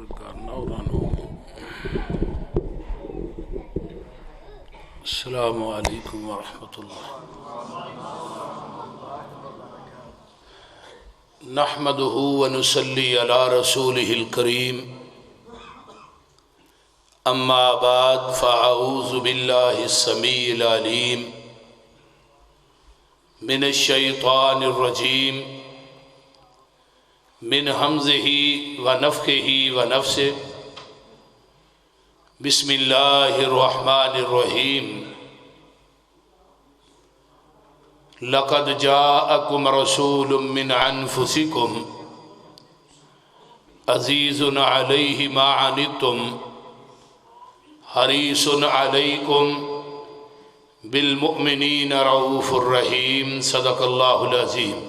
کرنا السلام علیکم ورحمۃ اللہ نحمده ونصلي على رسوله الكريم اما بعد فاعوذ بالله السميع العليم من الشيطان الرجيم من همزه ونفخه ونفثه بسم الله الرحمن الرحيم لقد جاءكم رسول من أنفسكم عزيز عليه ما عنتم حريص عليكم بالمؤمنين رؤوف رحيم صدق الله العظيم۔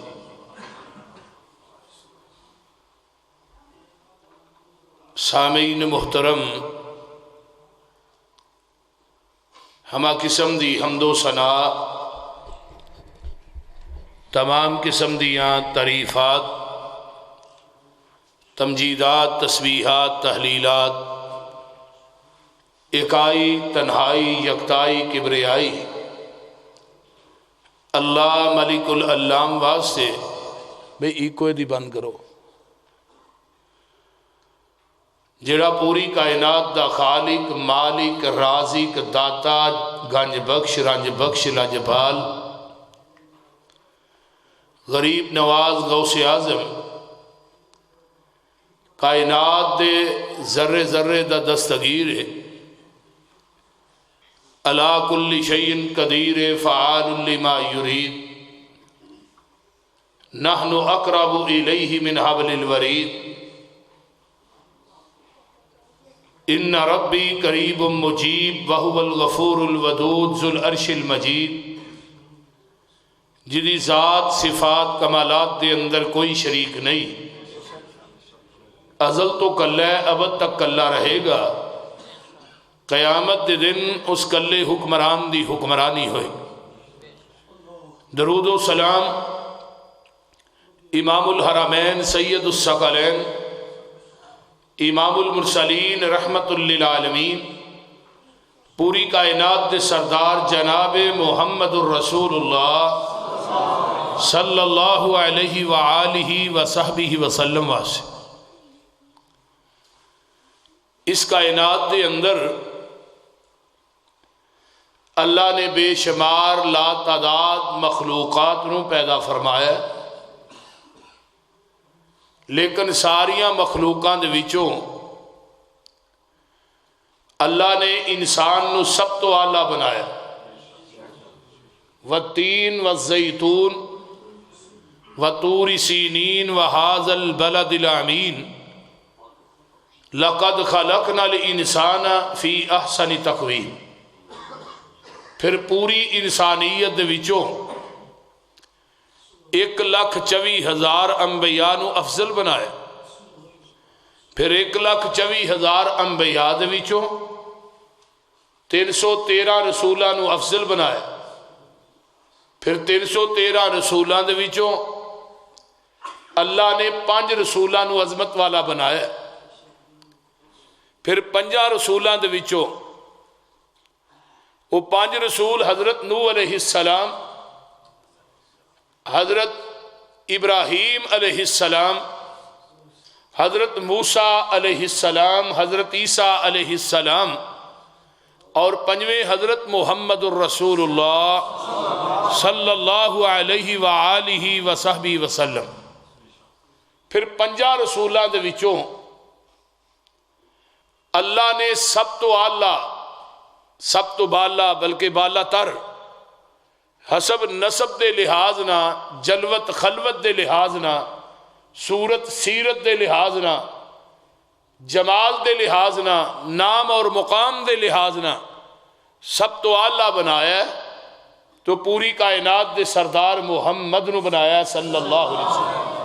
سامعین محترم، ہما قسم دی حمد و ثنا، تمام قسم دیاں تعریفات، تمجیدات، تسبیحات، تحلیلات، اکائی، تنہائی، یکتائی، کبریائی اللہ ملک العلام واسطے بے ایکوے دی بند کرو جڑا پوری کائنات دا خالق، مالک، رازق، داتا، گنج بخش، رنج بخش، لاجپال، غریب نواز، غوث اعظم، کائنات دے ذرے ذرے دا دستگیر ہے، علی کل شیء قدیر، فعال لما یرید، نحن اقرب الیہ من حبل الورید، ان ربی قریب مجیب وہو الغفور الودود ذو العرش المجید، جدی ذات، صفات، کمالات دے اندر کوئی شریک نہیں، ازل تو کلہ ہے، ابد تک کلہ رہے گا، قیامت دے دن اس کلے حکمران دی حکمرانی ہوئے۔ درود و سلام امام الحرمین سید الثقلین امام المرسلین رحمت للعالمین، پوری کائنات دے سردار جناب محمد الرسول اللہ صلی اللہ علیہ وآلہ وصحبہ وسلم واسے۔ اس کائنات دے اندر اللہ نے بے شمار لا تعداد مخلوقات نو پیدا فرمایا، لیکن ساریاں مخلوقاں دے وچوں اللہ نے انسان نو سب تو اعلیٰ بنایا۔ والتین والزیتون وطور سینین وہذا البلد الامین لقد خلقنا الانسان فی احسن تقویم۔ پھر پوری انسانیت دے وچوں 1,24,000 انبیاء نو افضل بنایا، پھر 1,24,000 انبیاء دے وچوں 313 رسولاں نو افضل بنایا، پھر 313 رسولاں دے وچوں اللہ نے 5 رسولاں نو عظمت والا بنایا، پھر 5 رسولاں دے وچوں وہ 5 رسول حضرت نوح علیہ السلام، حضرت ابراہیم علیہ السلام، حضرت موسیٰ علیہ السلام، حضرت عیسیٰ علیہ السلام، اور 5ویں حضرت محمد الرسول اللہ صلی اللہ علیہ وآلہ وصحبہ وسلم۔ پھر 5 رسولاں دے وچوں اللہ نے سب تو اعلیٰ، سب تو بالا، بلکہ بالا تر، حسب نسب دے لحاظ نہ، جلوت خلوت دے لحاظ نہ، صورت سیرت دے لحاظ نہ، جمال دے لحاظ نہ، نام اور مقام دے لحاظ نہ سب تو اعلیٰ بنایا ہے، تو پوری کائنات دے سردار محمد نو بنایا صلی اللہ علیہ وسلم۔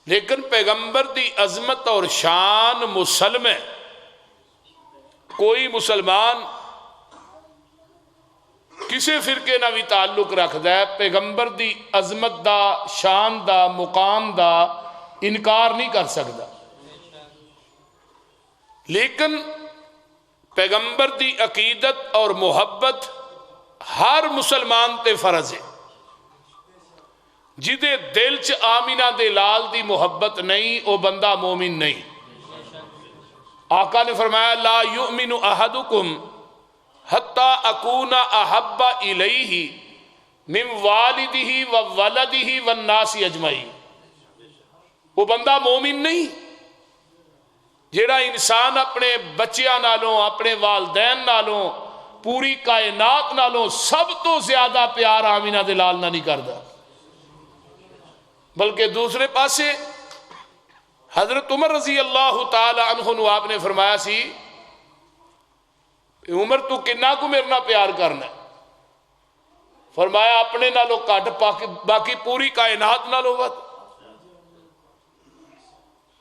لیکن پیغمبر دی عظمت اور شان مسلم ہے، کوئی مسلمان کسی فرقے نہ بھی تعلق رکھدا ہے، پیغمبر دی عظمت دا، شان دا، مقام دا انکار نہیں کر سکتا۔ لیکن پیغمبر دی عقیدت اور محبت ہر مسلمان تے فرض ہے. جدے دل چ آمینہ دے لال دی محبت نہیں وہ بندہ مومن نہیں. آقا نے فرمایا لا یؤمن احدکم حتی اکون احب الیہ من والدہ و ولدہ والناس اجمعین. وہ بندہ مومن نہیں جیڑا انسان اپنے بچیاں نالوں اپنے والدین نالوں پوری کائنات نالوں سب تو زیادہ پیار آمینہ دے لال نہ نہیں کردا. بلکہ دوسرے پاسے حضرت عمر رضی اللہ تعالی عنہ نو آپ نے فرمایا سی عمر تو کنا کو میرے نہ پیار کرنا ہے؟ فرمایا اپنے نالوں کٹ باقی پوری کائنات نالوں ود.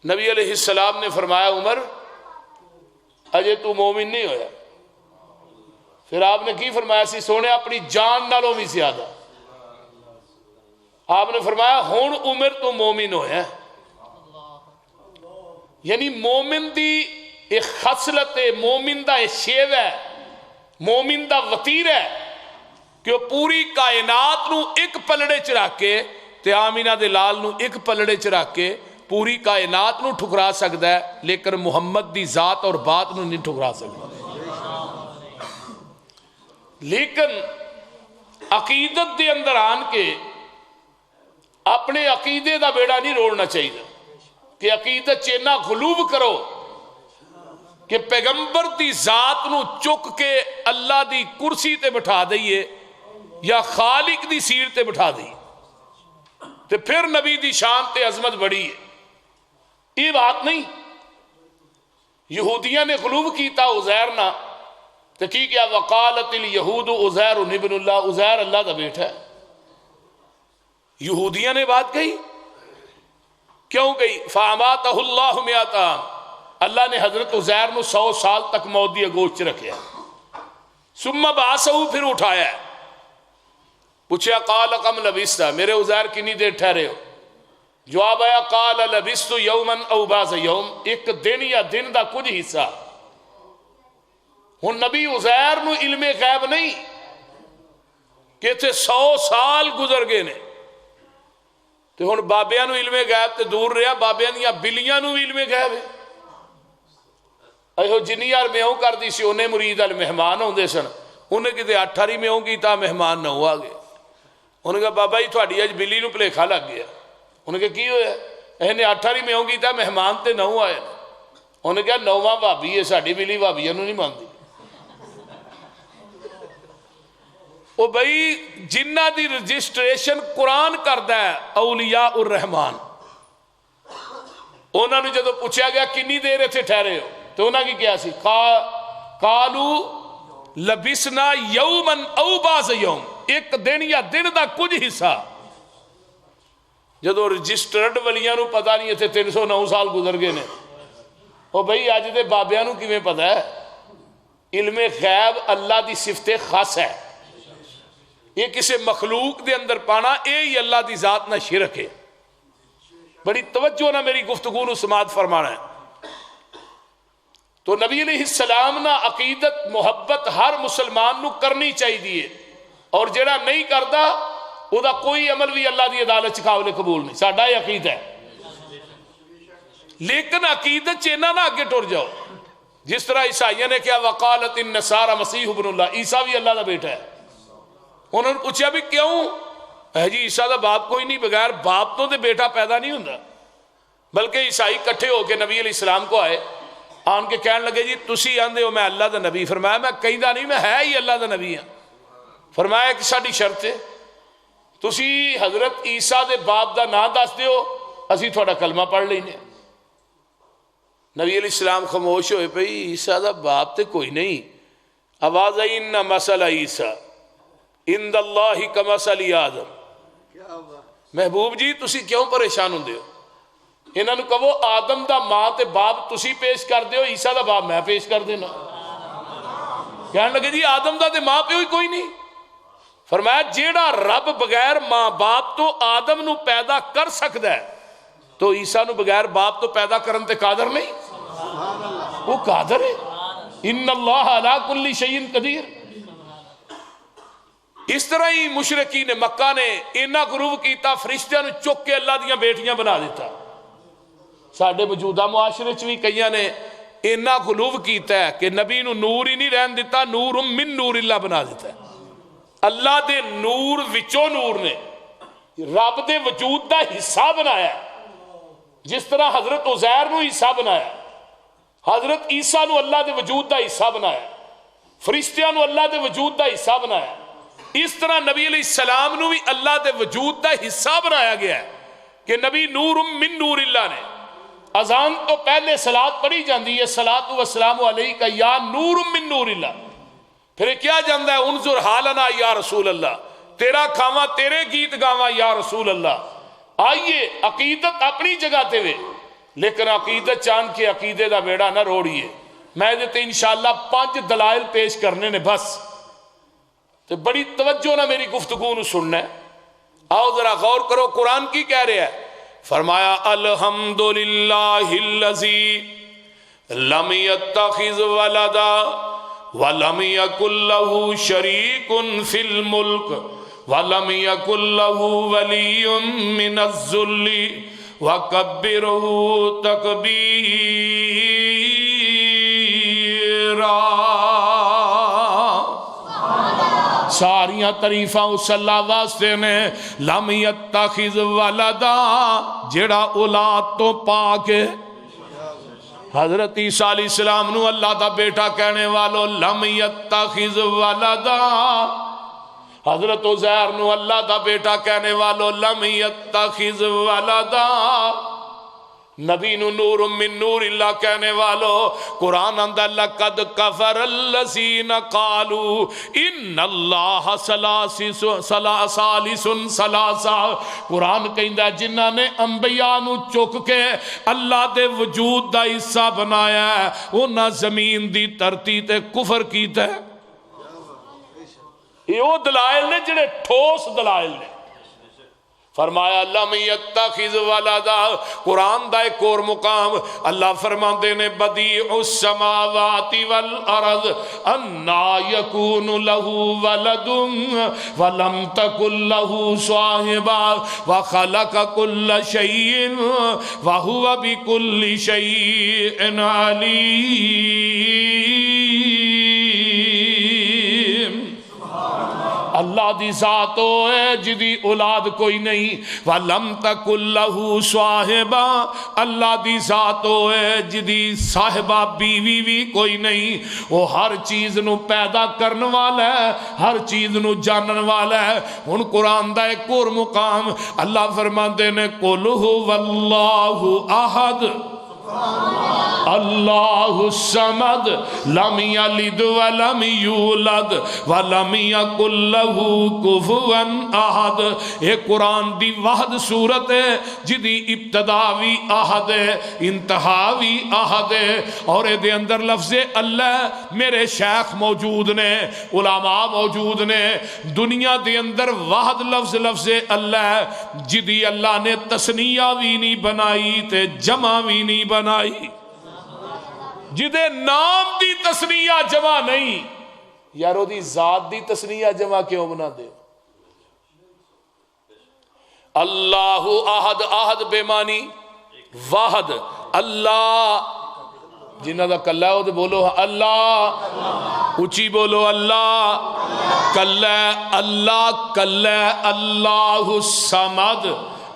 نبی علیہ السلام نے فرمایا عمر اجے تو مومن نہیں ہویا. پھر آپ نے کی فرمایا سی سونے اپنی جان نالوں بھی زیادہ. آپ نے فرمایا ہون عمر تو مومن ہویا. یعنی مومن دی ایک خصلت ہے، مومن دا ایک شیو ہے، مومن دا وطیر ہے کہ وہ پوری کائنات نو ایک پلڑے چ رکھ کے تے آمینہ دے لال نو ایک پلڑے چ رکھ کے پوری کائنات نو ٹھکرا سکتا ہے لیکن محمد دی ذات اور بات نو نہیں ٹھکرا سکتا. لیکن عقیدت دے اندر آن کے اپنے عقیدے دا بیڑا نہیں روڑنا چاہیے کہ عقیدت چینا غلوب کرو کہ پیغمبر دی ذات نو چک کے اللہ دی کرسی تے بٹھا دئیے یا خالق دی سیٹ تے بٹھا دئیے تے پھر نبی دی شان تے عظمت بڑی ہے. یہ بات نہیں. یہودیاں نے غلوب کیتا عزیر نہ تو کی کیا وقالت الیہود عزیر ابن اللہ، عزیر اللہ دا بیٹا ہے. یہودیاں نے بات کہی کیوں کہی فاماتہ اللہ مئات عام. اللہ نے حضرت عزیر نو 100 سال تک موت دی اگوش چ رکھیا. ثم بعثہ پھر اٹھایا ہے. پوچھا قال کم لبثت میرے عزیر کنی دیر ٹھہرے ہو؟ جواب آیا قال لبثت یوما او بعض یوم، ایک دن یا دن دا کچھ حصہ. ہن نبی عزیر نو علم غیب نہیں کہ تے 100 سال گزر گئے نے تو ہن بابیاں نو علم غیب تے دور رہا، بابیاں دیاں بلیاں نو بھی علم غیب ہے. ایہو جنی یار میوں کر دی سی انہیں مرید ال مہمان ہوندے سن، انہیں کتے 8 میوں کیتا مہمان نہ ہوا گئے. انہیں کہا بابا جی تھوڑی اج بلی نو پلیکھا لگ گیا. انہیں کہا کی ہویا؟ انہیں 8 میوں کیتا مہمان تے 9 آئے. انہیں کہا 9واں بھابی ہے ساڈی بلی بھابیاں نو نہیں مانتی. او بھئی جنہ دی رجسٹریشن قرآن کردا ہے اولیاء الرحمان، انہوں نے جدو پوچھا گیا کنی دیر اتنے ٹھہرے ہو تو انہوں نے کیا سی قالو لبسنا یوما او بعض یوم، ایک دن یا دن دا کچھ حصہ. جدو رجسٹرڈ ولیاں نو پتہ نہیں اتنے 309 سال گزر گئے نے. او بھئی اج دے بابیاں نو کیویں پتہ ہے؟ علم غیب اللہ دی صفت خاص ہے. یہ کسی مخلوق دے اندر پانا اے ہی اللہ دی ذات نہ شرک ہے. بڑی توجہ نہ میری گفتگو نو سماعت فرمانا ہے. تو نبی علیہ السلام نہ عقیدت محبت ہر مسلمان نو کرنی چاہیے اور جڑا نہیں کردا او دا کوئی عمل بھی اللہ دی عدالت قابل قبول نہیں. ساڈا یہ عقیدہ ہے. لیکن عقیدت چینا نہ آگے ٹر جاؤ جس طرح عیسائیوں نے کیا وقالت النصارى مسیح ابن اللہ، عیسیٰ بھی اللہ دا بیٹا ہے. انہوں نے پوچھا بھی کیوں؟ جی عیسیٰ دا باپ کوئی نہیں، بغیر باپ تو دے بیٹا پیدا نہیں ہوتا. بلکہ عیسائی کٹھے ہو کے نبی علیہ السلام کو آئے، آن کے کہنے لگے جی تسی آندے ہو میں اللہ دا نبی. فرمایا میں کہیں نہیں، میں ہے ہی اللہ دا نبی ہوں. فرمایا کہ ساڈی شرط ہے تسی حضرت عیسیٰ دے باپ دا نام دس دیو اسی تھوڑا کلمہ پڑھ لینے. نبی علیہ السلام خاموش ہوئے پئی عیسیٰ دا باپ تے کوئی نہیں. آواز آئی ان مثل عیسیٰ عند اللہ کمثل آدم. محبوب جی تسی کیوں پریشان ہوندے ہو؟ انہوں نے کہو آدم دا ماں تے باپ تسی پیش کر دیو، عیسیٰ دا باپ میں پیش کر دینا. کہنے لگے جی آدم دا تے ماں پہ ہوئی کوئی نہیں. فرمایا جیڑا رب بغیر ماں باپ تو آدم نو پیدا کر سکتا ہے تو عیسیٰ نو بغیر باپ تو پیدا کرن تے قادر نہیں. وہ قادر ہے. ان اللہ علی کل شیء قدیر. اس طرح ہی مشرکین مکہ نے اینا غرور کیتا فرشتیاں نو چک کے اللہ دیاں بیٹیاں بنا دیتا. ساڈے موجودہ معاشرے چ بھی کئیاں نے اینا غلو کیتا ہے کہ نبی نو نور ہی نہیں رہن دیتا, نور من نور اللہ بنا دیتا ہے. اللہ دے نور وچوں نور نے رب دے وجود دا حصہ بنایا ہے. جس طرح حضرت عزیر نو حصہ بنایا, حضرت عیسیٰ نو اللہ دے وجود دا حصہ بنایا, فرشتیاں نو اللہ دے وجود دا حصہ بنایا, اس طرح نبی علیہ السلام نو بھی اللہ دے وجود دا حصہ بنایا گیا ہے کہ نبی نور من نور اللہ نے. اذان تو پہلے صلاۃ پڑھی جاندی ہے, صلاۃ والسلام علیک یا نور من نور اللہ. پھر کیا جاندہ ہے انظر حالنا یا رسول اللہ, تیرا کھاواں تیرے گیت گاواں یا رسول اللہ. آئیے عقیدت اپنی جگہ تے وے, لیکن عقیدت چاند کے عقیدے دا بیڑا نہ روڑیے. میں دیتے انشاءاللہ 5 دلائل پیش کرنے نے بس, تو بڑی توجہ نہ میری گفتگو نو سننا ہے. آؤ ذرا غور کرو قرآن کی کہہ رہے ہیں. فرمایا الحمدللہ الذی لم یتخذ ولدا ولم یکن لہ شریک فی الملک ولم یکن لہ ولی من الذل وکبرہ تکبیرا. ساریاں تعریفاں اس اللہ واسطے نے. لم یتخذ ولدا, جڑا اولاد تو پاک ہے. حضرت عیسیٰ علیہ السلام نو اللہ دا بیٹا کہنے والو لم یتخذ ولدا. حضرت عزیر نو اللہ دا بیٹا کہنے والو لم یتخذ ولدا. نبی نو نور من نور اللہ کہنے والو. قرآن اندر لقد کفر الذین قالوا ان اللہ ثالث ثلاثہ. قرآن کہندا جنہاں نے انبیاء نو چک کے اللہ دے وجود دا حصہ بنایا ہے, انہاں زمین دی دھرتی تے کفر کیتا ہے. یہ وہ دلائل نے جڑے ٹھوس دلائل نے. فرمایا لم یتخذ ولدا. قرآن دا ایک اور مقام اللہ فرماندے نے بدیع السماوات والارض انا یکون لہ ولد ولم تکن لہ صاحبہ وخلق کل شیء وہو بکل شیء علیم. اللہ دی ذات ہے جدی اولاد کوئی نہیں. وَلَمْ تَكُنْ لَهُ صَاحِبًا, اللہ دی ذات ہے جدی صاحبہ بیوی بھی کوئی نہیں. وہ ہر چیز نو پیدا کرن والا ہے, ہر چیز نو جانن والا ہے. ان قرآن دا ایک اور مقام اللہ فرماندے نے قُلْ هُوَ اللَّهُ أَحَدٌ اللہ الصمد لم یلد ولم یولد ولم یکن لہ کفوا احد. ایک قرآن دی واحد صورت ہے جدی ابتدا بھی احد ہے انتہا بھی احد ہے. اور دے اندر لفظ اللہ میرے شیخ موجود نے, علماء موجود نے. دنیا دے اندر واحد لفظ اللہ جدی اللہ نے تسنیہ بھی نہیں بنائی تے جمع بھی نہیں بنائی. جدے نام دی تسنیہ جمع نہیں, یارو دی ذات دی تسنیہ جمع کیوں بنا دے. اللہ احد, احد بے معنی واحد. اللہ جنہ دا کلہ ہے وہ بولو اللہ, اچھی بولو اللہ. کلہ اللہ, کلہ اللہ الصمد.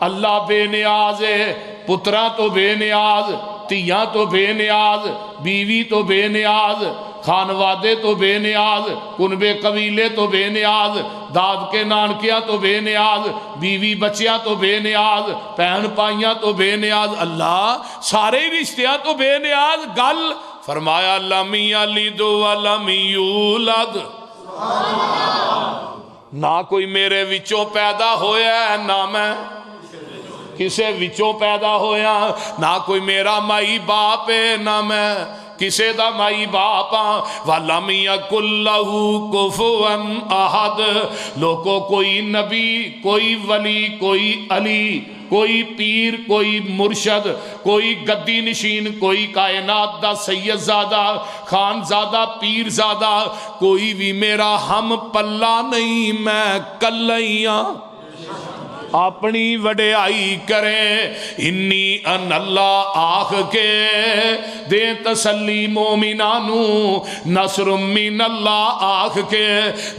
اللہ بے نیاز ہے, پترا تو بے نیاز, تیاں تو بے نیاز, بیوی تو بے نیاز, خانوادے تو بے نیاز, کنبے قبیلے تو بے نیاز, داد کے نانکیاں تو بے نیاز, بیوی بچیاں تو بے نیاز, پہن پائیاں تو بے نیاز. اللہ سارے رشتیاں تو بے نیاز. گل فرمایا لم یلد ولم یولد, نہ کوئی میرے وچوں پیدا ہویا ہے نہ میں کسے وچوں پیدا ہویا, نہ کوئی میرا مائی باپ ہے نہ میں کسے دا مائی باپ ہاں. وَلَمْ يَكُنْ لَهُ كُفُوًا أَحَدٌ. لوگوں کوئی نبی, کوئی ولی, کوئی علی, کوئی پیر، کوئی مرشد، کوئی گدی نشین، کوئی کائنات دا سید زادہ، خان زادہ، پیر زادہ، کوئی بھی میرا ہم پلہ نہیں، میں کلیاں اپنی وڈیائی کرے۔ انی ان اللہ آخ کے دے تسلی مومنانو، نصر من اللہ آخ کے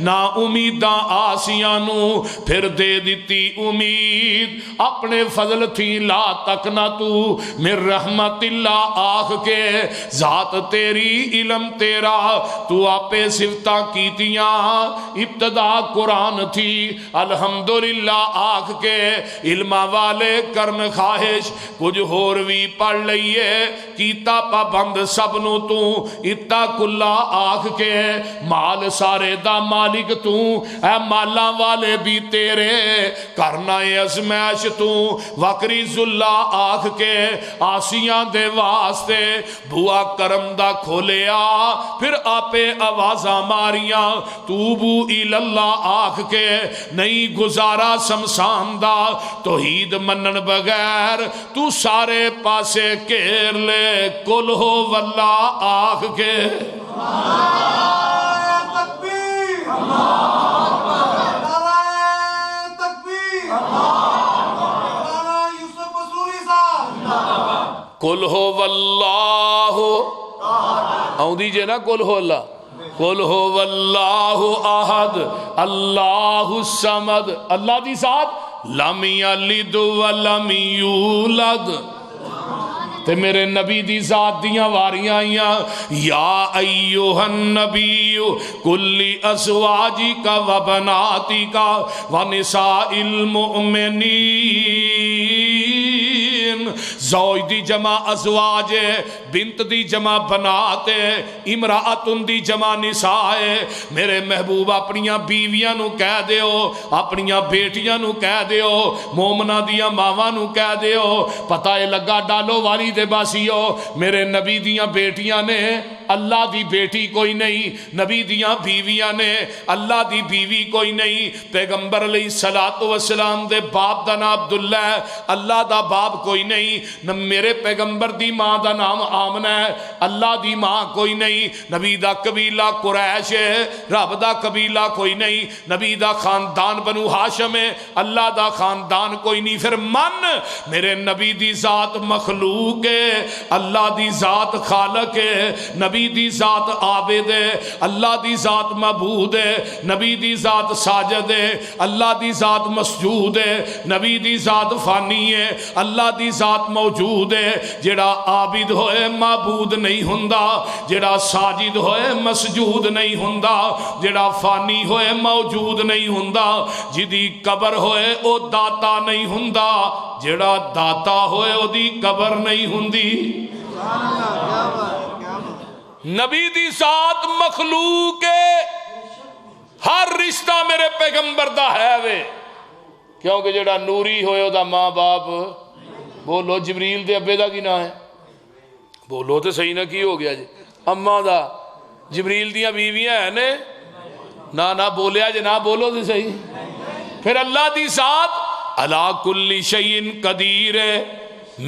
نا امیداں آسیانو، پھر دے دیتی امید اپنے فضل تھی لا تک نہ تو من رحمت اللہ آخ کے ذات تیری علم تیرا تو آپے صفتہ کیتیاں ابتدا قرآن تھی الحمدللہ آخ کے علمہ والے کرم خواہش کچھ ہور بھی پڑھ لئیے کیتا پابند سبنو تو اتا کلا آخ کے مال سارے دا مالک تو اے مالا والے بھی تیرے کرنا ازمیش تو وکری ذلہ آخ کے آسیاں دے واسطے بھوا کرم دا کھولیا پھر آپے آوازاں ماریاں توبو الاللہ آخ کے نہیں گزارا سمسان دا توحید منن بغیر تو سارے پاسے کیر لے کل ہو واللہ آخ کے تکبیر تکبیر یوسف مسوری صاحب کل ہو واللہ آؤں دیجئے نا کل ہو اللہ قل ہو واللہ احد اللہ الصمد اللہ دی ذات لم یلد ولم یولد تے میرے نبی دی ذات دیاں واریاں آئیاں یا ایوہ النبی کلی ازواجکا و بناتکا و نساء المؤمنین زوج دی جمع ازواج بنت دی جمع بنات امرأتن دی جمع نساء میرے محبوب اپنیاں بیویاں نو کہہ دیو اپنیاں بیٹیاں نو کہہ دیو مومنہ دیاں ماواں نو کہہ دیو پتہ لگا ڈالو والی دے باسیو میرے نبی دیاں بیٹیاں نے اللہ دی بیٹی کوئی نہیں نبی دیاں بیویاں نے اللہ دی بیوی کوئی نہیں پیغمبر علیہ السلام دے باپ دا نام عبداللہ اللہ دا باپ کوئی نہیں نہ میرے پیغمبر دی ماں دا نام آمنہ ہے اللہ دی ماں کوئی نہیں نبی دا قبیلہ قریش ہے رب دا قبیلہ کوئی نہیں نبی دا خاندان بنو ہاشم ہے اللہ دا خاندان کوئی نہیں پھر من میرے نبی دی ذات مخلوق ہے اللہ دی ذات خالق ہے نبی دی ذات عابد ہے اللہ دی ذات معبود ہے نبی دی ذات ساجد ہے اللہ دی ذات مسجود ہے نبی دی ذات فانی ہے اللہ دی ذات موجود ہے جڑا عابد ہوئے معبود نہیں ہندا جڑا ساجد ہوئے مسجود نہیں ہندا جڑا فانی ہوئے موجود نہیں ہندا جدی قبر ہوئے او داتا نہیں ہندا جڑا داتا ہوئے او دی قبر نہیں ہندی نبی دی ذات مخلوق ہر رشتہ میرے پیغمبر دا ہے وے کیونکہ جڑا نوری ہوئے او دا ماں باپ بولو جبریل دے ابے دا کی نہ ہے بولو تو صحیح نہ کی ہو گیا جی اماں دا جبریل دیاں بیویاں ہیں نے نہ بولیا جی نہ بولو تو صحیح پھر اللہ دی ذات علا کل شیء قدیر ہے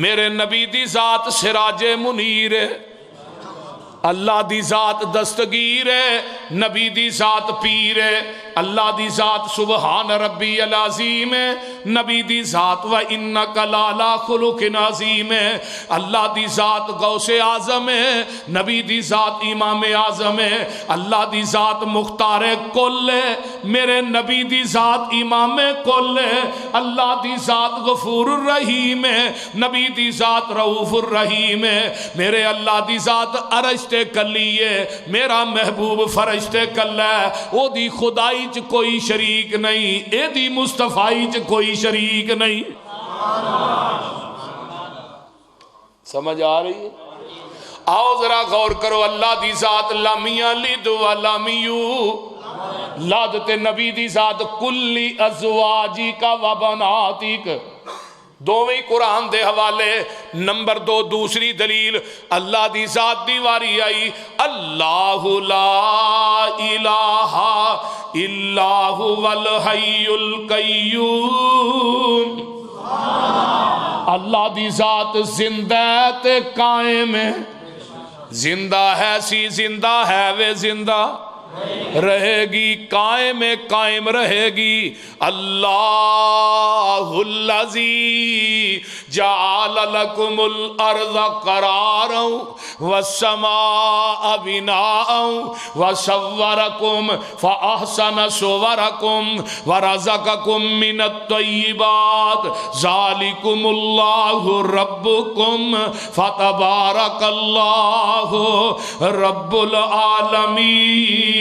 میرے نبی دی ذات سراج منیر ہے اللہ دی ذات دستگیر ہے نبی دی ذات پیر ہے اللہ دی ذات سبحان ربی العظیم ہے نبی دی ذات و انک لالا خلق عظیم ہے اللہ دی ذات غوث اعظم ہے نبی دی ذات امام اعظم ہے اللہ دی ذات مختار کل ہے میرے نبی دی ذات امام کل ہے اللہ دی ذات غفور الرحیم ہے نبی دی ذات رؤوف الرحیم ہے میرے اللہ دی ذات عرش تے کلی ہے میرا محبوب فرش تے کل ہے او دی خدائی چ کوئی شریک نہیں اے دی مصطفیٰ چ کوئی شریک نہیں سمجھ آ رہی ہے آؤ ذرا غور کرو اللہ دی ذات لم یلد ولم یولد تے نبی دی ذات کلی ازواجک و بناتک دوویں قرآن دے حوالے نمبر 2 دوسری دلیل اللہ دی ذات دی واری آئی اللہ لا الہ الا هو الحی القیوم اللہ دی ذات زندہ تے قائم ہے، زندہ ہے سی زندہ ہے وے زندہ رہے گی، قائم قائم رہے گی۔ اللہ الذی جعل لکم الارض قرارا والسماء بناء وصورکم فاحسن صورکم ورزقکم من الطیبات ذالکم اللہ ربکم فتبارک اللہ رب العالمین۔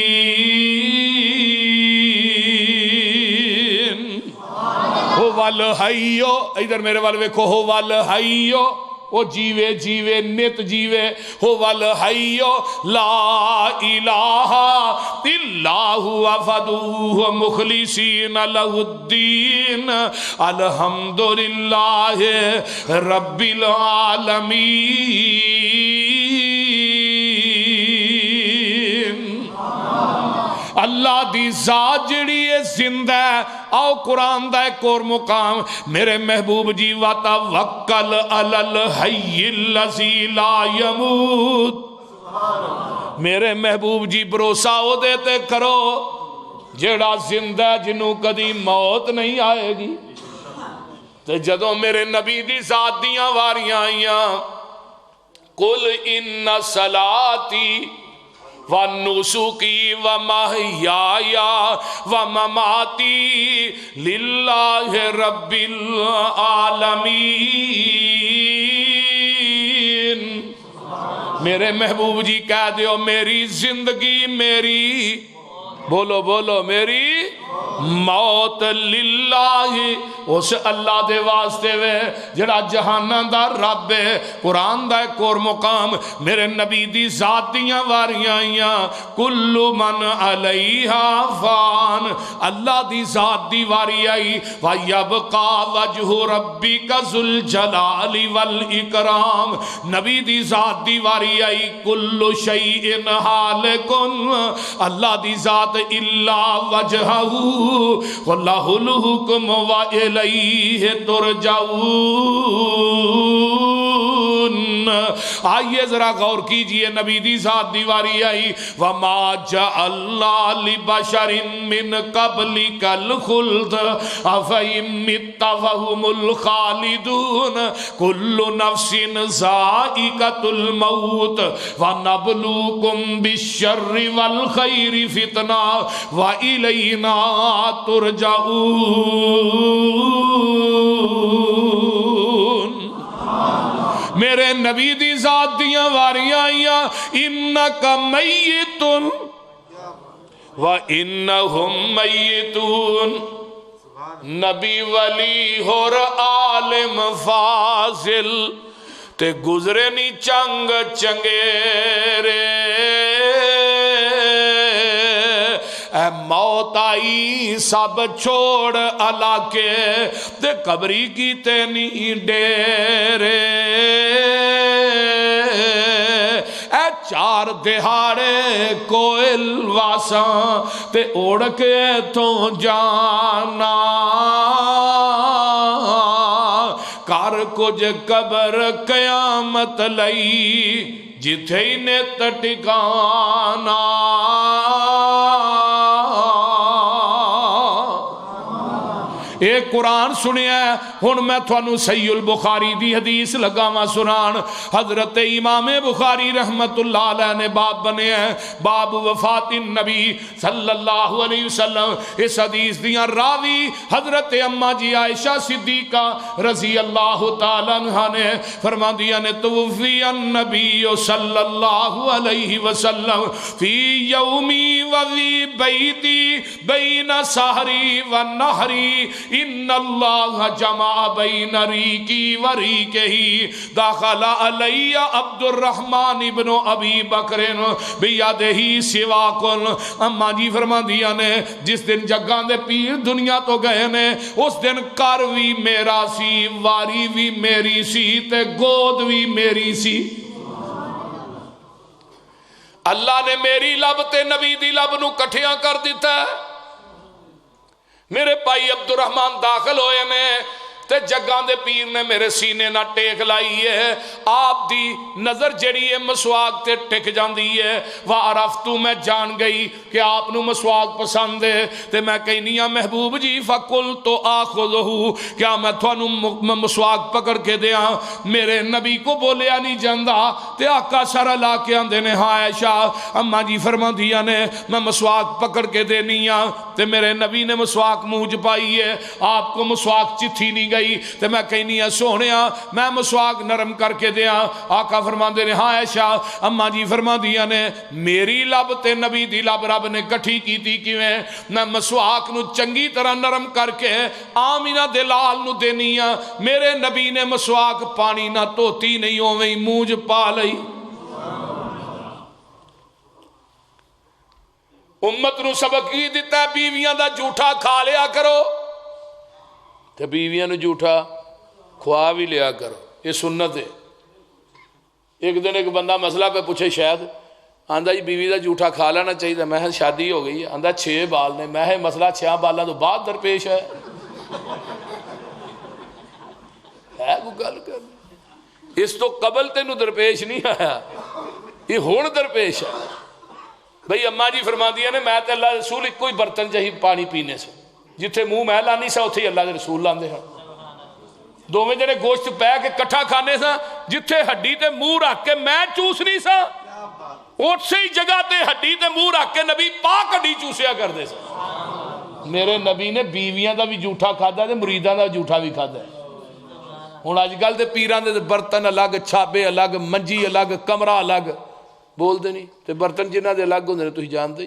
ہو والحیو، ادھر میرے والے ویکھو، ہو والحیو، وہ جیوے جیوے نت جیوے، ہو والحیو لا الہ الا ہوا فدوہ مخلصین لہ الدین الحمدللہ رب العالمین۔ اللہ دی ذات جڑی ہے زندہ ہے۔ آؤ قرآن دا ایک اور مقام میرے محبوب جی، وَتَوَكَّلْ عَلَى الْحَيِّ الَّذِي لَا يَمُوتُ، میرے محبوب جی بھروسہ ہو دیتے کرو جڑا زندہ ہے جنہوں کدی موت نہیں آئے گی۔ تو جدوں میرے نبی دی ذات دیاں واریاں آئیاں، قُلْ إِنَّ صَلَاتِي وَنُسُكِي وَمَحْيَايَ وَمَمَاتِي لِلَّهِ رَبِّ الْعَالَمِينَ۔ میرے محبوب جی کہہ دیو میری زندگی، میری بولو بولو، میری موت للہ، اس اللہ دے واسطے وے جڑا جہانہ دا رب ہے۔ قرآن دا ایک اور مقام میرے نبی دی ذات دیاں واریاں آئیاں، کل من علیہا فان، اللہ دی ذات دی واری آئی، وَيَبْقَى وَجْهُ رَبِّكَ ذُو الْجَلَالِ وَالْإِكْرَامِ، نبی دی ذات دی واری آئی، کل شیء حالکن، اللہ دی ذات الا وجہہ وَلَّهُ الْحُكْمُ وَإِلَيْهِ تُرْجَعُونَ۔ آئیے ذرا غور کیجئے، نبی دی ذات دیواری آئی، وَمَا جَعَلْنَا لِبَشَرٍ مِّن قَبْلِكَ الْخُلْدَ أَفَإِن مِّتَّ فَهُمُ الْخَالِدُونَ كُلُّ نَفْسٍ ذَائِقَةُ الْمَوْتِ وَنَبْلُوكُمْ بِالشَّرِّ وَالْخَيْرِ فِتْنَةً وَإِلَيْنَا تُرْجَعُونَ۔ میرے نبی دی ذات دیاں واریاں آئیاں، اِنَّكَ مَيِّتٌ وَإِنَّهُمْ مَيِّتُونَ، نبی ولی اور عالم فاضل تے گزرے نی چنگ چنگیرے، اے موت آئی سب چھوڑ علاقے تے قبری کی تینی ڈیرے، اے چار دہاڑے کوئل واساں تے اوڑ کے تو جانا، کار کچھ قبر قیامت لئی جتھے ہی نے ٹکانا۔ ایک قرآن سنیا ہے، ہن میں تھانوں صحیح البخاری دی حدیث لگاواں سنان۔ حضرت امام بخاری رحمت اللہ علیہ نے باب بنے ہیں، باب وفات النبی صلی اللہ علیہ وسلم۔ اس حدیث دیاں راوی حضرت اماں جی عائشہ صدیقہ رضی اللہ تعالیٰ عنہ نے فرما دیا نے، توفی النبی صلی اللہ علیہ وسلم فی یومی وفی بیتی بین سحری و نہری، ان اللہ جمع بین ریکی و ریکہی، داخل علی عبد الرحمن ابن ابی بکر بیادہی سواکن۔ اماں جی فرما دیا نے جس دن جگاں دے پیر دنیا تو گئے نے، اس دن کر بھی میرا سی، واری بھی میری سی تے گود بھی میری سی۔ اللہ نے میری لب تے نبی دی لب نو کٹھیاں کر دیتا ہے۔ میرے بھائی عبد الرحمن داخل ہوئے نے تے جگاں دے پیر نے میرے سینے نہ ٹیک لائی ہے آپ دی نظر جڑی ہے مسواک تے ٹک جاندی ہے وعرفتو میں جان گئی کہ آپ نو مسواک پسند ہے تے میں کہنیاں محبوب جی فقلتو آخذہو کیا میں تھانو مسواک پکڑ کے دیاں میرے نبی کو بولیا نہیں جاندہ تے آقا سارا لا کے آندے نے ہاں عائشہ اماں جی فرما دیا نے میں مسواک پکڑ کے دینیاں تے میرے نبی نے مسواک موج پائی ہے آپ کو مسواک چتھی نہیں گئی تے میں کہنیاں سونیاں میں مسواک نرم کر کے دیاں آقا فرما دے نے ہاں عائشہ اماں جی فرما دیا نے میری لب تے نبی دی لب رب نے کٹھی کی تھی کیویں میں مسواک نو چنگی طرح نرم کر کے آمینہ دلال نو دینیاں میرے نبی نے مسواک پانی نہ توتی نہیں ہوویں موج پا لئی امت نو سبق کی دیتا ہے بیویاں دا جھوٹا کھا لیا کرو تے بیویاں نو جھوٹا کھوا بھی لیا کرو یہ سنت ہے ایک دن ایک بندہ مسئلہ پہ پوچھے شاید آندہ جی بیوی دا جھوٹا کھا لینا چاہیے میں شادی ہو گئی آندہ 6 بال نے میں مسئلہ 6 بالاں تو بعد درپیش ہے کوئی گل کر اس تو قبل تینوں درپیش نہیں آیا یہ ہون درپیش ہے بھئی اماں جی فرما دیا نے میں تے اللہ رسول ایک کوئی برتن چاہی پانی پینے سے جتھے منہ میں لانی سا اتھے اللہ کے رسول لاندے ہیں دوویں جنے گوشت پہ کے کٹھا کھانے سا جتھے ہڈی تے منہ رکھ کے میں چوس نہیں سا اٹھ ہی جگہ تے ہڈی تے منہ رکھ کے نبی پاک ہڈی چوسیا کر دے سا میرے نبی نے بیویاں دا بھی جھوٹا کھادا تے مریداں دا جھوٹا بھی کھادا ہے ہن اج کل تے پیراں دے برتن الگ چھابے الگ منجی الگ کمرہ الگ بول دے نہیں تے برتن جنہ دے الگ ہوندے نے تسی جان دے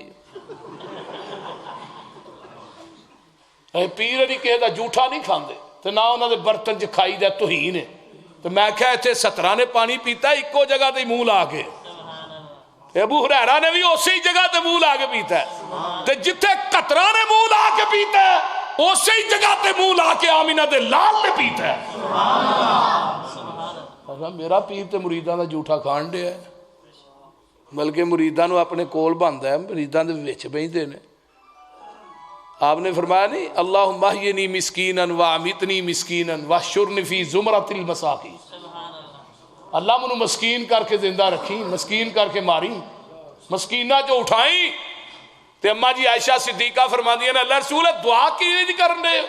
اے پیر نہیں کہے دا جھوٹا نہیں کھاندے تے نہ انہاں دے برتن چ کھائی دا توہین ہے تے میں کہا ایتھے 17 نے پانی پیتا ہے ایکو جگہ تے منہ لا کے ابو ہریرہ نے بھی اسی جگہ تے منہ لا کے پیتا ہے تے جتھے قطرہ نے منہ لا کے پیتا ہے اسی جگہ تے منہ لا کے آمینہ دے لال نے پیتا ہے میرا پیر تے مریداں دا جھوٹا کھان دے ہے بلکہ مریداں نو اپنے کول باندا ہے مریداں دے وچ بیندے نے آپ نے فرمایا نہیں اللہم احیینی مسکینا وامیتنی مسکینا واحشرنی فی زمرۃ المساکین اللہ منو مسکین کر کے زندہ رکھی مسکین کر کے ماری مسکینہ جو اٹھائیں تے اماں جی عائشہ صدیقہ فرما دیا نا اللہ رسول دعا کی نہیں کرنے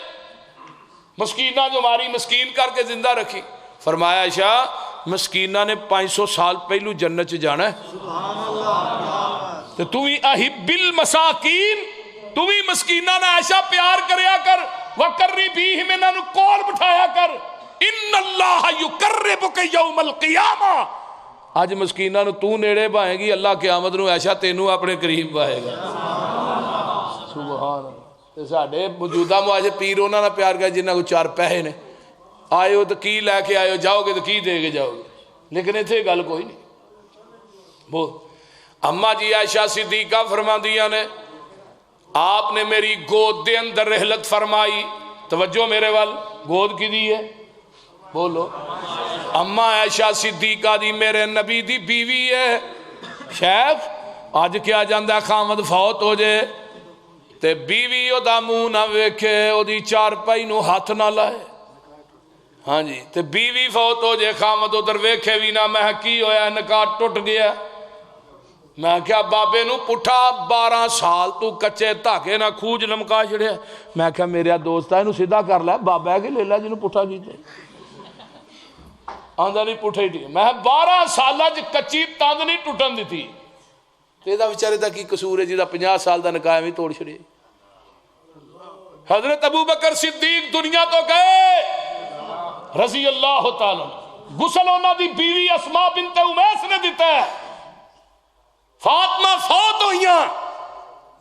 مسکینہ جو ماری مسکین کر کے زندہ رکھی فرمایا عائشہ مسکینہ نے 500 سال پہلو جنت چ جانا ہے تے تو ہی احب المساکین تو ہی مسکینہ نے عائشہ پیار کریا کر وقرری بھی میں نہ کول بٹھایا کر ان اللہ یقربک یوم القیامہ آج مسکینہ نو تو نیڑے بائیں گی اللہ قیامت نو عائشہ تینوں اپنے قریب بائے گا سبحان اللہ ساڈے موجودہ معاج پیر انہاں نہ پیار کر جنہاں کو 4 پیسے نے آئے ہو تو کی لے کے آئے ہو جاؤ گے تو کی دے کے جاؤ گے لیکن ایتھے گل کوئی نہیں بول اماں جی عائشہ صدیقہ فرما دیا نے آپ نے میری گود دے اندر رحلت فرمائی توجہ میرے وال گود کی دی ہے بولو اماں عائشہ صدیقہ دی میرے نبی دی بیوی ہے شیخ آج کیا جاندہ خامد فوت ہو جائے تے بیوی او دا منہ نہ ویکھے او دی 4 پائی نو ہاتھ نہ لائے ہاں جی تے بیوی فوت ہو جائے خامد ادھر ویکھے بھی نہ میں کی ہویا نکاح ٹوٹ گیا میں کیا بابے نو پٹھا 12 سال تو کچے تاکے نہ کھوج لمکا چھڑیا میں کیا میرے دوست ہے انہوں سیدھا کر لیا بابا ہے کہ لے لیا جنہوں پٹھا کیتے آندھا نہیں پٹھے تھی میں 12 سالہ جی کچی تاند نہیں ٹوٹن دی تھی تیدہ بچارے دا کی قصور ہے جیدہ 50 سال دا نکاح میں توڑ چھڑے حضرت ابو بکر صدیق دنیا تو گئے رضی اللہ تعالی غسل ہونا دی بیوی اسماء بنت امیس نے دیتا ہے فاطمہ فوت ہوئیاں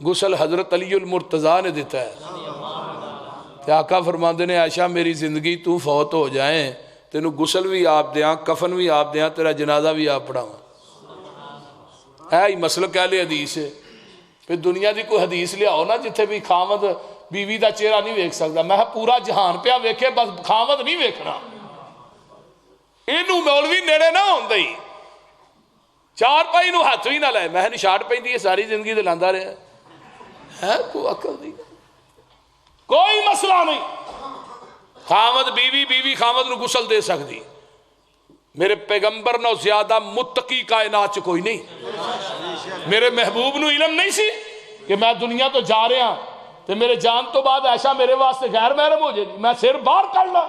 غسل حضرت علی المرتضیٰ نے دیتا ہے آقا فرماندے نے عائشہ میری زندگی تو فوت ہو جائیں تینوں غسل بھی آپ دیاں کفن بھی آپ دیاں تیرا جنازہ بھی آپ پڑھاواں ہی مسئلہ کہہ لے حدیث ہے پھر دنیا دی کوئی حدیث لیا ہو نا جتھے بھی خامد بیوی دا چہرہ نہیں ویکھ سکتا میں پورا جہان پہ ویکھے بس خامد نہیں ویکھنا اینوں مولوی نیڑے نہ ہوندے ہی 4 پائی نو ہاتھ بھی نہ لائے میں نشاٹ پہ دی ساری زندگی دلاندہ رہے ہے کوئی عقل نہیں کوئی مسئلہ نہیں خامد بیوی بیوی خامد نو غسل دے سکتی میرے پیغمبر نو زیادہ متقی کائنات چ کوئی نہیں میرے محبوب نو علم نہیں سی کہ میں دنیا تو جا رہا ہوں تو میرے جان تو بعد ایسا میرے واسطے غیر محرم ہو جائے گی میں سر باہر کر لا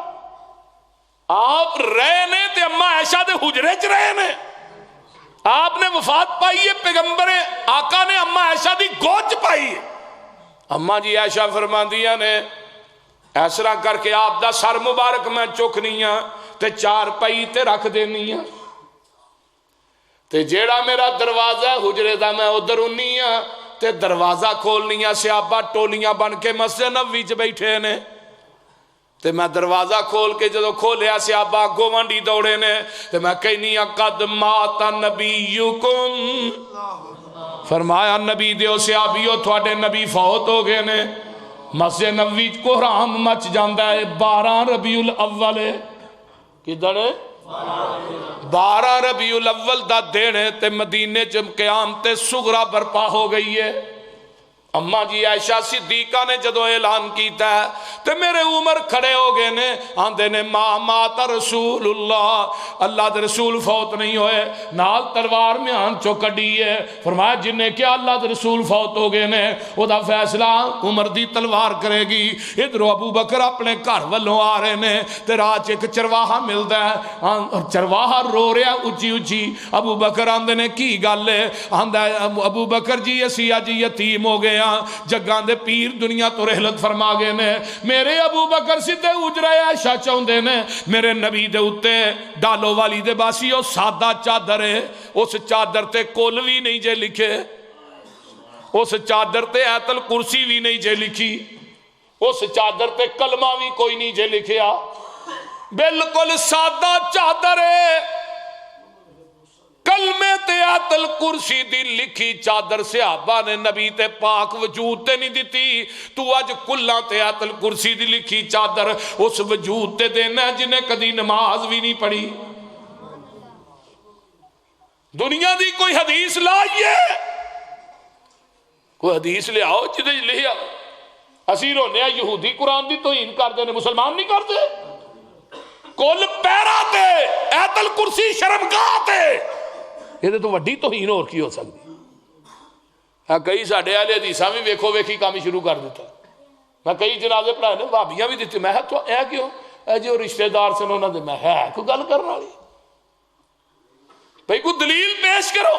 آپ رہے نے تے اما عائشہ دے حجرے چ رہے نے آپ نے وفات پائی ہے پیغمبر آقا نے اما عائشہ دی گود چ پائی ہے اما جی عائشہ فرماندیاں نے اس طرح کر کے آپ دا سر مبارک میں چکنی ہاں تے چار پائی تے رکھ دینی ہاں تے جیڑا میرا دروازہ حجرے دا میں ادھر ہونی ہاں تے دروازہ کھولنی ہاں صحابہ ٹولیاں بن کے مسجد نبوی چ بیٹھے نے تے میں دروازہ کھول کے جدو کھولیا صحابہ گوانڈی دوڑے نے تے میں کہنی ہاں قد مات نبیکم فرمایا نبی دیو صحابیو تھوڑے نبی فوت ہو گئے نے مسجد نبوی کو حرام مچ جاندہ ہے 12 ربیع الاول ہے کدھر ہے 12 ربیع الاول دا دینے تے مدینے چ قیامت صغرا برپا ہو گئی ہے اما جی عائشہ صدیقہ نے جدو اعلان کیتا ہے تے میرے عمر کھڑے ہو گئے نے آندے نے مات رسول اللہ دے رسول فوت نہیں ہوئے نال تلوار میں آن چو کڈی ہے فرمایا جن نے کیا اللہ دے رسول فوت ہو گئے نے او دا فیصلہ عمر دی تلوار کرے گی ادھر ابو بکر اپنے گھر والوں آ رہے نے تے راہ ایک چرواہا ملدا ہے اور چرواہا رو رہا اچھی اچھی ابو بکر آندے نے کی گل ہے آندا ابو بکر جی اسی اج یتیم ہو گئے جگان دے پیر دنیا تو رحلت فرما گئے نے میرے ابو بکر سدھے اجرے عائشہ چاہندے نے میرے نبی دے اتے ڈالو والی دے باسی او سادہ چادر ہے اس چادر تے کل بھی نہیں جے لکھے اس چادر تے ایت الکرسی بھی نہیں جے لکھی اس چادر تے کلمہ بھی کوئی نہیں جے لکھیا بالکل سادہ چادر ہے کلمے تے آیت الکرسی دی لکھی چادر صحابہ نے نبی تے پاک وجود تے نہیں دیتی تو اج کلاں تے آیت الکرسی دی لکھی چادر اس وجود تے دینا جنہیں کدی نماز بھی نہیں پڑھی دنیا دی کوئی حدیث لائیے کوئی حدیث لے آؤ جدے لے آؤ اسی رونے یہودی قرآن دی توہین کر دے مسلمان نہیں کرتے کل پیرا تے آیت الکرسی شرمگاہ تے یہ تو وڈی توہین اور کی ہو سکتی ہاں کئی ساڑھے آلے حدیثاں بھی ویکھو ویکھی کامی شروع کر دیتا میں کئی جنازے پڑھائے نے بھابیاں بھی دیتی میں تو اے کیوں اے جو رشتہ دار سے انہوں نے میں ہے کوئی گل کرنا والی بھئی کوئی دلیل پیش کرو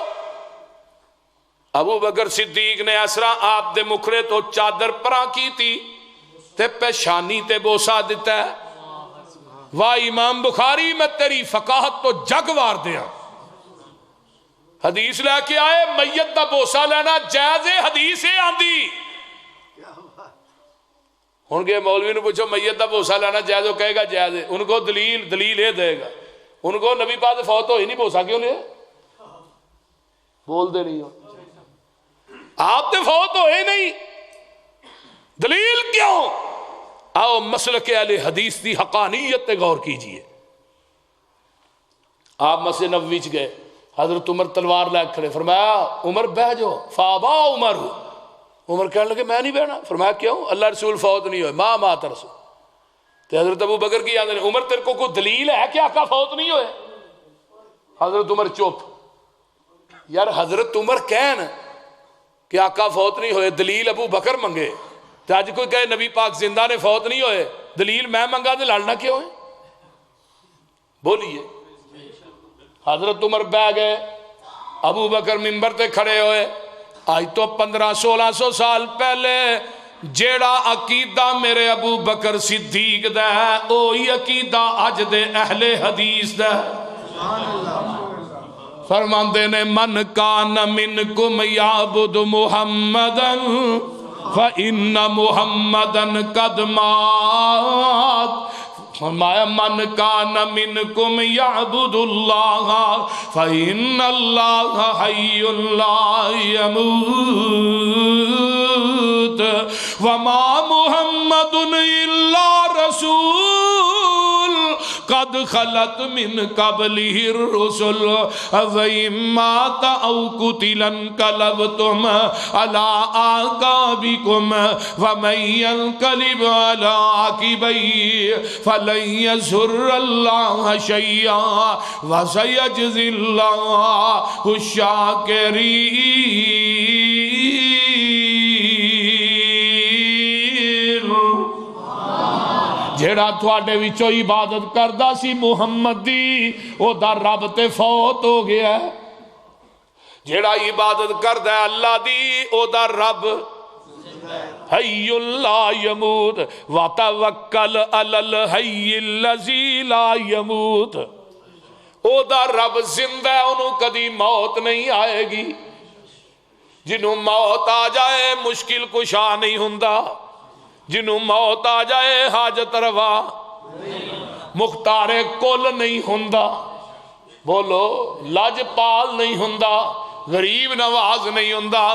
ابو بکر صدیق نے اسرا آپ دے مکھڑے تو چادر پرا کی تھی تے پیشانی تے بوسا دیتا ہے واہ امام بخاری میں تیری فقاہت تو جگ وار دیا حدیث لے کے آئے میت دا بوسا لینا جائز حدیث ہے آندی ان کے مولوی نے پوچھو میت دا بوسا لینا جائز ہو کہے گا جائز ہے ان کو دلیل ہے دے گا ان کو نبی پاک فوت ہو ہی نہیں بوسا کیوں لے بول دے نہیں ہو آپ تے فوت ہوئے نہیں دلیل کیوں آؤ مسلک اہل حدیث دی حقانیت تے غور کیجئے آپ مسجد نبوی چ گئے حضرت عمر تلوار لے کھڑے فرمایا عمر بہ جو فابا عمر کہنے لگے میں نہیں بہنا فرمایا کیوں اللہ رسول فوت نہیں ہوئے مات رسول تو حضرت ابو بکر کی آدھے عمر تیرے کو کوئی دلیل ہے کہ آقا فوت نہیں ہوئے حضرت عمر چپ یار حضرت عمر کہن کہ آقا فوت نہیں ہوئے دلیل ابو بکر منگے تو آج کوئی کہے نبی پاک زندہ نے فوت نہیں ہوئے دلیل میں منگا دے لڑنا کیوں ہے بولیے حضرت عمر بہ گئے ابو بکر منبر تے کھڑے ہوئے آج تو 1500-1600 سال پہلے جیڑا عقیدہ میرے ابو بکر صدیق دا ہے اوہی عقیدہ اج دے اہل حدیث دا فرماندے نے من کان منکم یعبد محمدن فإن محمدن قد مات فرمایا من کان منکم یعبد اللہ فإن اللہ حی لا یموت وما محمد الا رسول قد قد خلت من قبله الرسل وإن مات أو قتل انقلبتم على أعقابكم ومن ينقلب على عقبيه فلن يضر الله شيئا وسيجزي الله الشاكرين۔ جیڑا تھوڑے وچوں عبادت کردہ سی محمد دی او دا رب تے فوت ہو گیا ہے، جیڑا عبادت کردہ ہے اللہ دی او دا رب حی لا یموت وتوکل علی الحی الذی لا یموت۔ او دا رب زندہ ہے، انہوں کدی موت نہیں آئے گی، جنہوں موت آ جائے مشکل کشا نہیں ہوندا، جنہوں موت آ جائے حاجت روا مختار کل نہیں ہوندا، بولو لاجپال نہیں ہوندا، غریب نواز نہیں ہوندا۔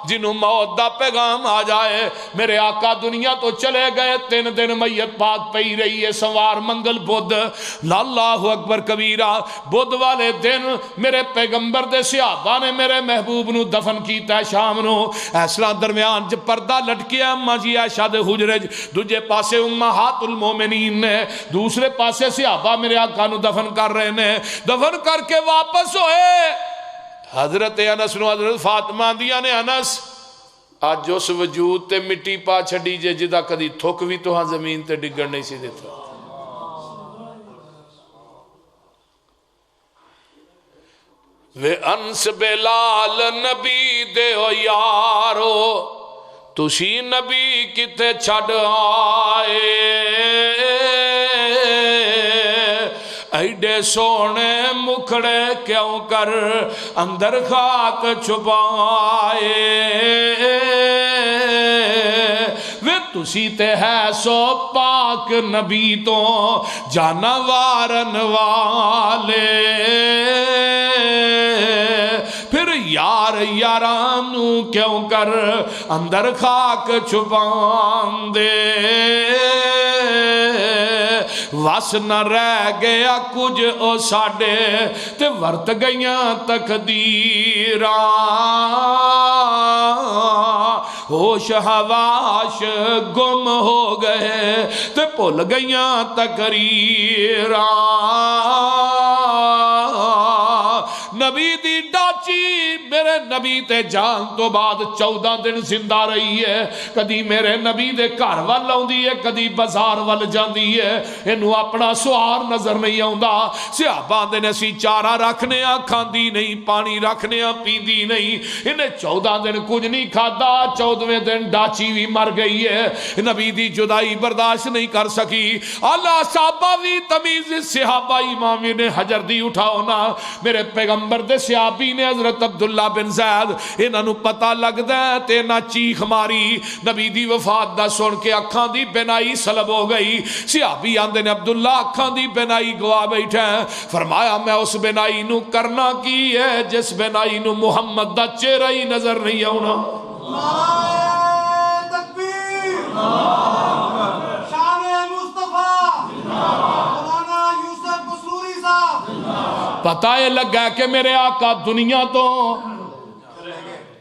جنہوں موت دا پیغام آ جائے، میرے آقا دنیا تو چلے گئے 3 دن میت پاک پئی رہی ہے، سوار منگل بدھ، اللہ اکبر کبیرہ، بدھ والے دن میرے پیغمبر دے صحابہ نے میرے محبوب نو دفن کیتا ہے شام نو، ایسلا درمیان جب پردہ لٹکیا اما جی عائشہ دے حجرے، دوجے پاسے امہات المومنین نے، دوسرے پاسے صحابہ میرے آقا نو دفن کر رہے نے، دفن کر کے واپس ہوئے، حضرت انس نو حضرت فاطمہ دیا نے انس آج اس وجود تے مٹی پا چھڑی جے جدا کدی تھوک بھی تو ہاں زمین تے ڈگر نہیں سی دیتا۔ وے انس بلال نبی دے ہو یارو تسی نبی کتے چھڑ آئے، ایڈے سونے مکھڑے کیوں کر اندر خاک چھپائے، وے تسی تے ہے سو پاک نبی تو جانوارن والے، پھر یار یارانو کیوں کر اندر خاک چھپان دے، وس نہ رہ گیا کچھ او ساڑے تے ورت گئیاں تقدیراں، ہوش حواش گم ہو گئے تے پھل گئیاں تقریراں، نبی دی ڈاچی میرے نبی تے جان تو بعد 14 دن زندہ رہی ہے، کدی میرے نبی دے گھر وال آؤندی ہے، کدی بازار وال جاندی ہے، انہوں اپنا سوار نظر نہیں آؤندا، صحابہ دے نے سی چارہ رکھنے کھاندی نہیں، پانی رکھنے پیندی نہیں، انہیں 14 دن کچھ نہیں کھادا، 14ویں دن ڈاچی بھی مر گئی ہے، نبی دی جدائی برداشت نہیں کر سکی، اللہ صحابہ بھی تمیز صحابہ امام نے حجر دی اٹھاؤ نا، میرے پیغمبر دے صحابی نے حضرت عبداللہ بن زید انہاں نو پتہ لگ دے تے نہ چیخ ماری، نبی دی وفات دا سن کے اکھاں دی بینائی سلب ہو گئی، صحابی آندے نے عبداللہ اکھاں دی بینائی گوا بیٹھے ہیں، فرمایا میں اس بینائی نو کرنا کی ہے جس بینائی نو محمد دا چہرہ ہی نظر نہیں آنا۔ نعرہ تکبیر، شان مصطفیٰ، مولانا یوسف قصوری صاحب، پتہ ہے لگا کہ میرے آقا دنیا تو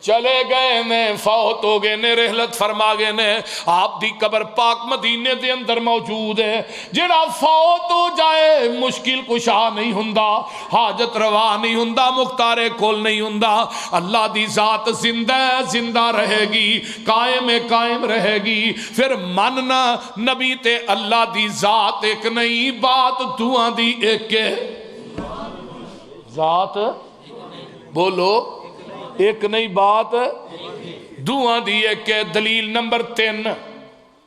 چلے گئے نے، فوت ہو گئے نے، رحلت فرما گئے نے، آپ دی قبر پاک مدینے دے اندر موجود ہے، جڑا فوت ہو جائے مشکل کشا نہیں ہوندا، حاجت روا نہیں ہوندا، مختار کل نہیں ہوندا، اللہ دی ذات زندہ زندہ رہے گی، قائم قائم رہے گی، پھر مننا نبی تے اللہ دی ذات ایک نہیں، بات دعا دی ایک ہے، ذات بولو ایک نہیں بات دعا دی ایک ہے۔ دلیل نمبر 3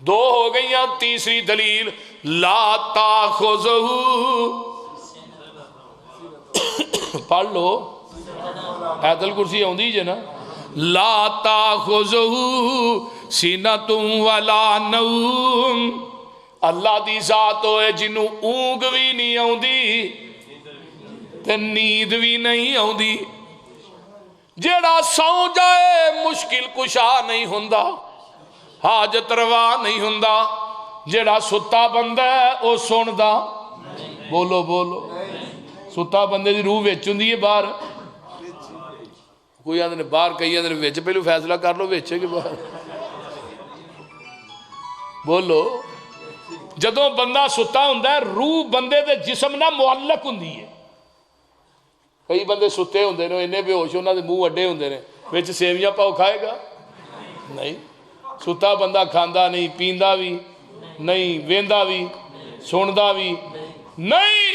2 ہو گئیاں، تیسری دلیل لا تاخذہ، پڑھ لو آیت الکرسی ہوندی جے نا، لا تاخذہ سینۃ ولا نوم، اللہ دی ذات ہوئے جنوں اونگ بھی نہیں آؤندی تے نیند بھی نہیں آؤندی، جیڑا سو جائے مشکل کشا نہیں ہوندا، حاجت روا نہیں ہوندا، جیڑا ستا بندہ ہے او سندا بولو بولو ستا بندے دی روح وچ ہوندی ہے باہر کوئی آدھے باہر کئی آدھے وچ پہلو فیصلہ کر لو وچ کہ باہر بولو جدوں بندہ ستا ہوندا ہے روح بندے دے جسم نہ معلق ہوندی ہے کئی بندے ستے ہوندے نے انہیں بے ہوش انہاں دے منہ اڈے ہوندے نے وچ سیویاں پاؤ کھائے گا نہیں ستا بندہ کھاندا نہیں پیندا بھی نہیں ویندا بھی سندا بھی نہیں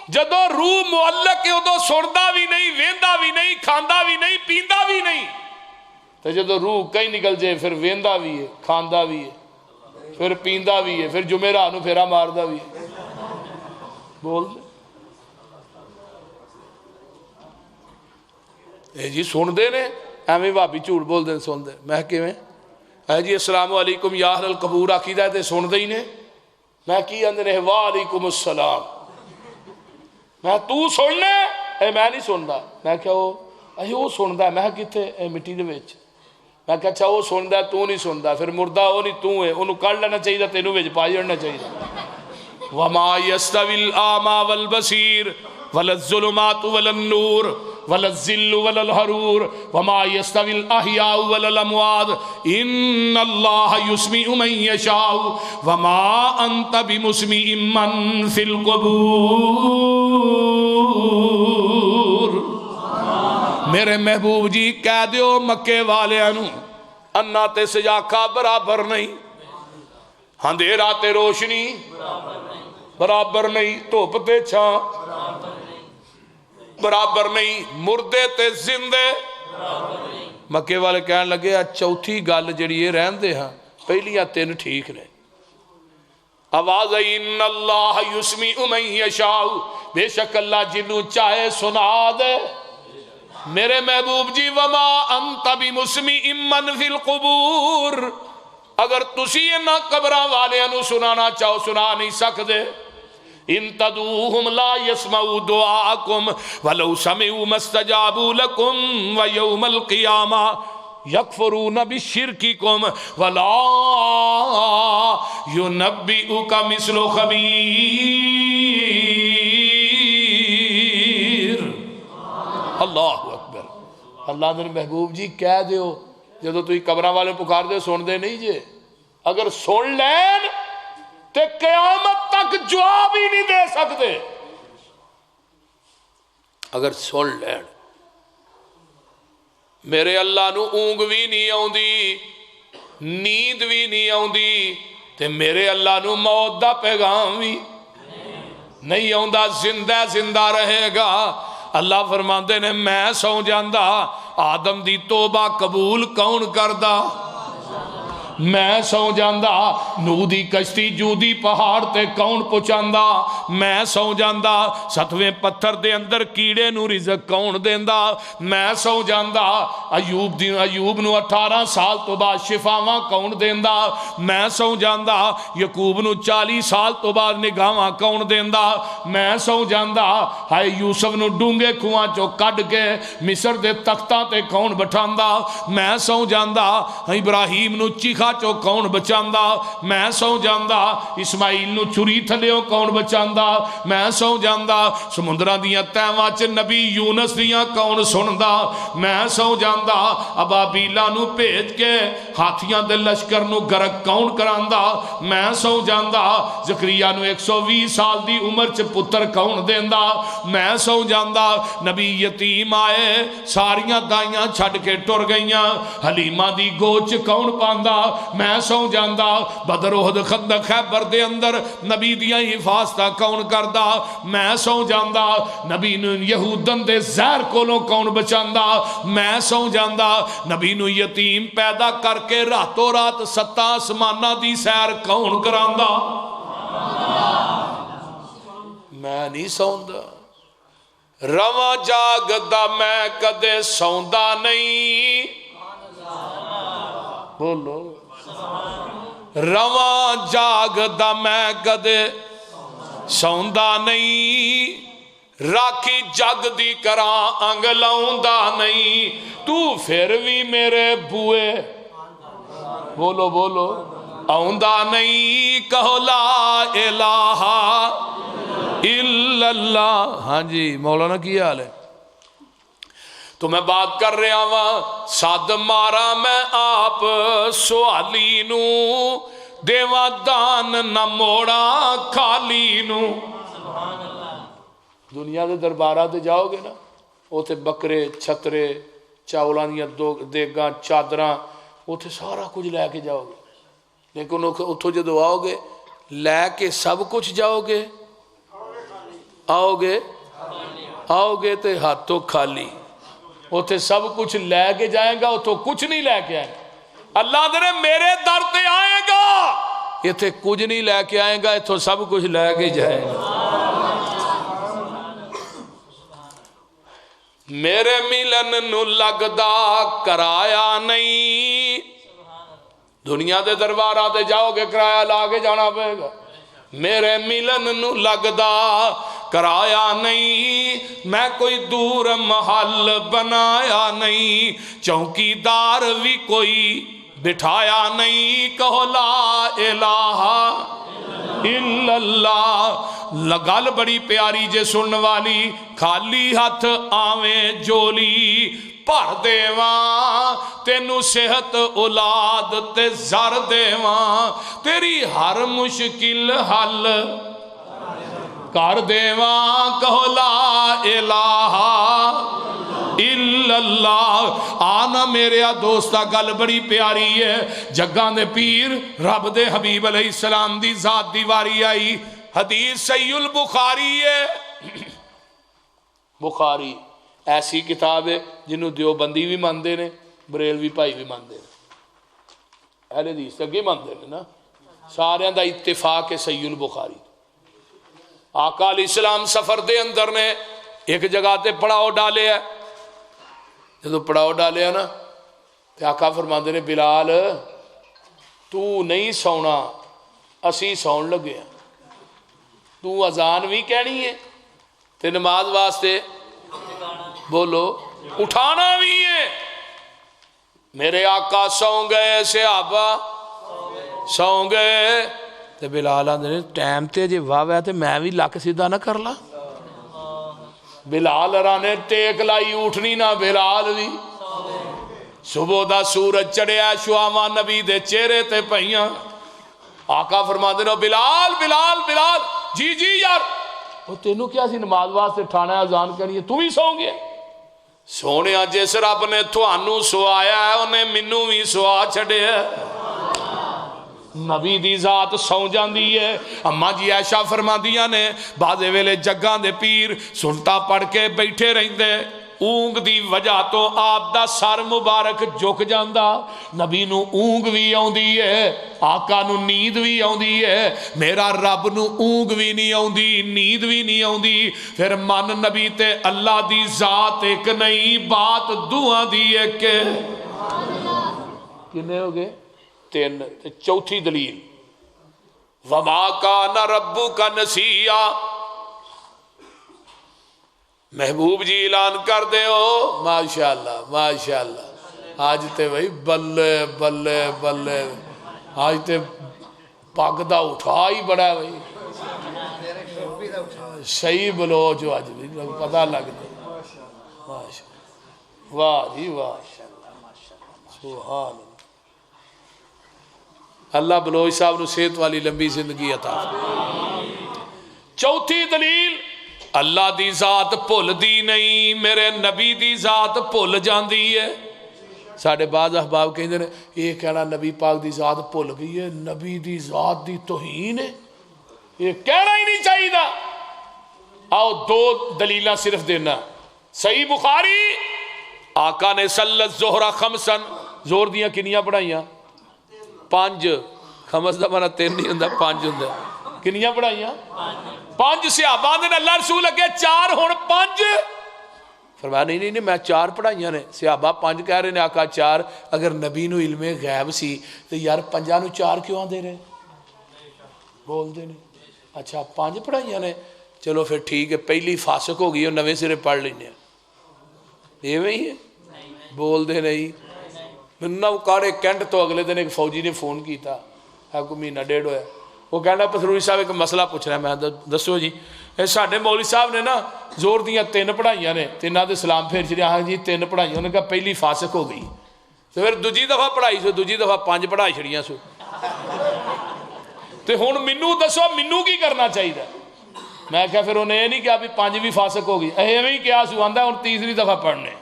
جدو روح معلق ہے ادو سندا بھی نہیں ویندا بھی نہیں کھاندا بھی نہیں پیندا بھی نہیں تو جدو روح کہیں نکل جائے پھر ویندا بھی ہے کھاندا بھی ہے پھر پیندا بھی ہے پھر جمعرات نو پھیرا ماردا بھی ہے بول دے اے جی سن دے نے ایویں بھابی جھوٹ بول دے سن دے میں کیویں اے جی السلام علیکم یا اہل القبور آکیدہ تے سن دے ہی نے میں کی اندر ہے وعلیکم السلام میں تو سننا اے میں نہیں سندا میں کہا وہ سندا میں کتے اے مٹی دے وچ میں کہا اچھا وہ سندا تو نہیں سندا پھر مردہ وہ نہیں تو ہے انہوں کر لینا چاہیے تینوں وچ پا جڑنا چاہیے وما یستوی الاعمی والبصیر ولا الظلمات ولا النور ولا الذل ولا الحرور وما يستوي الاحياء ولا الاموات ان الله يسمع من يشاء وما انت بمسمع من في القبور میرے محبوب جی کہہ دیو مکے والےاں نو انا تے سجاکا برابر نہیں اندھیرا تے روشنی برابر نہیں دھوپ تے چھاں برابر نہیں مردے تے زندے مکے والے کہنے لگے چوتھی گل جڑی یہ رہن دے ہاں پہلیاں تین ٹھیک نے آواز ان اللہ یسمع من یشاء بے شک اللہ جنوں چاہے سنا دے میرے محبوب جی وما انت بمسمع من فی القبور اگر تسی نہ قبراں والیاں نو سنانا چاہو سنا نہیں سکدے ان تدعوهم لا يسمعوا دعاءكم ولو سمعوا ما استجابوا لكم ويوم القيامة يكفرون بشرككم ولا ينبئك مثل خبير اللہ اکبر اللہ نے محبوب جی کہہ دیو جدو تھی قبراں والے پکار دے سن دے نہیں جے اگر سن لین تے قیامت تک جواب ہی نہیں دے سکتے اگر سن لین میرے اللہ نو اونگ بھی نہیں آؤندی نیند بھی نہیں آؤندی تے میرے اللہ نو موت دا پیغام بھی نہیں آؤندا زندہ زندہ رہے گا اللہ فرماندے نے میں سو جاندہ آدم دی توبہ قبول کون کردہ میں سو جاندہ نو دی کشتی جودی پہاڑ تے کون پچاندہ میں سو جاندہ ستویں پتھر دے اندر کیڑے نو رزق کون دیندہ میں سو جاندہ ایوب نو 18 سال تو بعد شفاواں کون دیندہ میں سو جاندہ یعقوب نو 40 سال تو بعد نگاواں کون دیندہ میں سو جاندہ ہائے یوسف نو ڈونگے کھواں چو کڈ کے مصر دے تختہ تے کون بٹھاندہ میں سو جاندہ ابراہیم نو چیخا چو کون بچاندہ میں سو جاندہ اسماعیل نو چھری تھلیوں کون بچاندہ میں سو جاندہ سمندرہ دیاں تیواں چ نبی یونس دیاں کون سندہ میں سو جاندہ ابابیلہ نو پیج کے ہاتھیاں دے لشکر نو گرک کون کراندہ میں سو جاندہ زکریہ نو 120 سال دی عمر چ پتر کون دیندہ میں سو جاندہ نبی یتیم آئے ساریاں دائیاں چھڑ کے ٹر گئیاں حلیمہ دی گوچ کون پاندہ میں سو جاندہ بدر احد خندق خیبر دے اندر نبی دیاں حفاظتہ کون کردہ میں سو جاندہ نبی نو یہودن دے زہر کولوں کون بچاندہ میں سو جاندہ نبی نو یتیم پیدا کر کے راتوں رات 7 آسمانہ دی سیر کون کراندہ میں نہیں سوندہ رواں جاگدہ میں کدے سوندہ نہیں بولو رواں جاگدہ میں کدے سوندہ نہیں راکھی جگ دی کراں انگ لاؤندہ نہیں تو پھر بھی میرے بوئے بولو بولو آؤندہ نہیں کہو لا الہ الا اللہ. ہاں جی مولانا کی حال ہے؟ تو میں بات کر رہا وا سد مارا میں آپ سوالی نو دیواں دان نہ موڑا خالی نو. دنیا دے درباراں تے جاؤ گے نا اوتھے بکرے چھترے چاولاں دیاں دیگاں چادراں اوتھے سارا کچھ لے کے جاؤ گے لیکن اتھوں جدو آؤ گے لے کے سب کچھ جاؤ گے آؤ گے تے ہاتھوں خالی. اتھے سب کچھ لے کے جائیں گا اتھوں کچھ نہیں لے کے آئیں گا. اللہ دے میرے در تے آئے گا اتھے کچھ نہیں لے کے آئے گا اتھوں سب کچھ لے کے جائے گا. میرے ملن نو لگدا کرایا نہیں. دنیا دے درباراں تے جاؤ گے کرایہ لا کے جانا پڑے گا. میرے ملن نو لگدا کرایا نہیں میں کوئی دور محل بنایا نہیں چوکی دار بھی کوئی بٹھایا نہیں. کہو لا الہ الا اللہ. گل بڑی پیاری جے سنن والی. خالی ہاتھ آویں جولی بھر دیواں تینو صحت اولاد تے زر دیواں تیری ہر مشکل حل کر دیواں. کہو لا الہ الا اللہ. آنا میرے دوستا گل بڑی پیاری ہے. جگاں دے پیر رب دے حبیب علیہ السلام دی ذات دی واری آئی. حدیث صحیح البخاری ہے. بخاری ایسی کتاب ہے جنہوں دیوبندی بھی مانتے نے بریلوی بھائی بھی مانتے ہیں. اہل حدیث اگے مانتے ہیں نا. سارے دا اتفاق ہے صحیح البخاری. آقا علیہ السلام سفر دے اندر نے ایک جگہ تے پڑاؤ ڈالے ہے. جدو پڑاؤ ڈالے ہے نا تو آقا فرماندے نے بلال تو نہیں سونا اسی سون لگے ہیں. تو اذان بھی کہنی ہے تے نماز واسطے بولو اٹھانا بھی ہے. میرے آقا سو گئے صحابہ سو گئے تے بلال آندے نے ٹائم تے جے واہ ہے تے میں بھی لک سیدھا نہ کر لا. بلال رانے ٹیک لائی اٹھنی نہ بلال بھی. صبح دا سورج چڑھیا شعاواں نبی دے چہرے تے پئیاں. آقا فرماندے نے بلال بلال بلال جی جی یار وہ تینوں کیا سی نماز واسطے ٹھانا اذان کرنی ہے تو بھی سو گے. سونے جس رب نے تھانوں سوایا ہے انہیں مینوں بھی سوا چھڑے ہے. نبی دی ذات سو جاندی ہے. اما جی عائشہ فرماندیاں نے بعضے ویلے جگاں دے پیر سنتا پڑھ کے بیٹھے رہندے اونگ دی وجہ تو آپ دا سر مبارک جھک جاندا. نبی نو اونگ بھی آوندی ہے آقا نو نیند بھی آوندی ہے. میرا رب نو اونگ بھی نہیں آوندی نیند بھی نہیں آوندی. پھر من نبی تے اللہ دی ذات ایک نہیں بات دعا دی ایک. کنے ہو گئے تین. چوتھی دلیل وما کان ربک نسیا. محبوب جی اعلان کر دے ہو ماشاءاللہ ماشاءاللہ. آج تے بھائی بلے بلے بلے آج تے پگ دا اٹھا ہی بڑا ہے بھائی. صحیح بلوچ آج بھی پتہ لگ دے. واہ جی واہ سبحان اللہ. بلوچ صاحب نو صحت والی لمبی زندگی عطا. چوتھی دلیل اللہ دی ذات بھول دی نہیں میرے نبی دی ذات بھول جاندی ہے. ساڑھے بعض احباب کہندے نے یہ کہنا نبی پاک دی ذات بھول گئی ہے. نبی دی ذات دی توہین ہے یہ کہنا ہی نہیں چاہیے دا. آؤ دو دلیلہ صرف دینا. صحیح بخاری آقا نے صلی الظہر خمسن زور دیاں کنیاں پڑھائیاں 5. خمس دا مانا 3 نہیں ہوندا 5 ہوندا. کنیاں پڑھائیاں 5. صحابہ نے اللہ رسول اگے 4 ہون 5. فرمایا نہیں نہیں میں 4 پڑھائیاں نے. صحابہ 5 کہہ رہے نے آقا 4. اگر نبی نو علم غیب سی تو یار 5 نو 4 کیوں دے رہے بول دے نے. اچھا 5 پڑھائیاں نے چلو پھر ٹھیک ہے پہلی فاسق ہو گئی نویں سرے پڑھ لینے. ایویں ہی ہے بول دے نہیں. منہ کاڑے کینٹ تو اگلے دن ایک فوجی نے فون کیتا ہے کوئی مہینہ ڈیڑھ ہویا. وہ کہنا پسروری صاحب ایک مسئلہ پوچھ رہا ہے. میں دسو جی. ਇਹ ਸਾਡੇ ਮੌਲਵੀ ਸਾਹਿਬ ਨੇ ਨਾ ਜ਼ੋਰ ਦੀਆਂ 3 ਪੜ੍ਹਾਈਆਂ ਨੇ ਤੇ ਇਹਨਾਂ ਦੇ ਸਲਾਮ ਫੇਰ ਛੜਿਆ। ਹਾਂ ਜੀ 3 ਪੜ੍ਹਾਈਆਂ। ਉਹਨੇ ਕਿਹਾ ਪਹਿਲੀ ਫਾਸਕ ਹੋ ਗਈ ਤੇ ਫਿਰ ਦੂਜੀ ਦਫਾ ਪੜ੍ਹਾਈ ਸੋ, ਦੂਜੀ ਦਫਾ 5 ਪੜ੍ਹਾਈ ਛੜੀਆਂ ਸੋ। ਤੇ ਹੁਣ ਮੈਨੂੰ ਦੱਸੋ ਮੈਨੂੰ ਕੀ ਕਰਨਾ ਚਾਹੀਦਾ? ਮੈਂ ਕਿਹਾ ਫਿਰ ਉਹਨੇ ਇਹ ਨਹੀਂ ਕਿਹਾ ਵੀ 5 ਵੀ ਫਾਸਕ ਹੋ ਗਈ, ਐਵੇਂ ਹੀ ਕਿਹਾ ਸੀ। ਆਂਦਾ ਹੁਣ ਤੀਸਰੀ ਦਫਾ ਪੜ੍ਹਨੇ।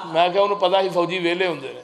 ਮੈਂ ਕਿਹਾ ਉਹਨੂੰ ਪਤਾ ਸੀ ਫੌਜੀ ਵਿਹਲੇ ਹੁੰਦੇ ਨੇ।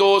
2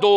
2।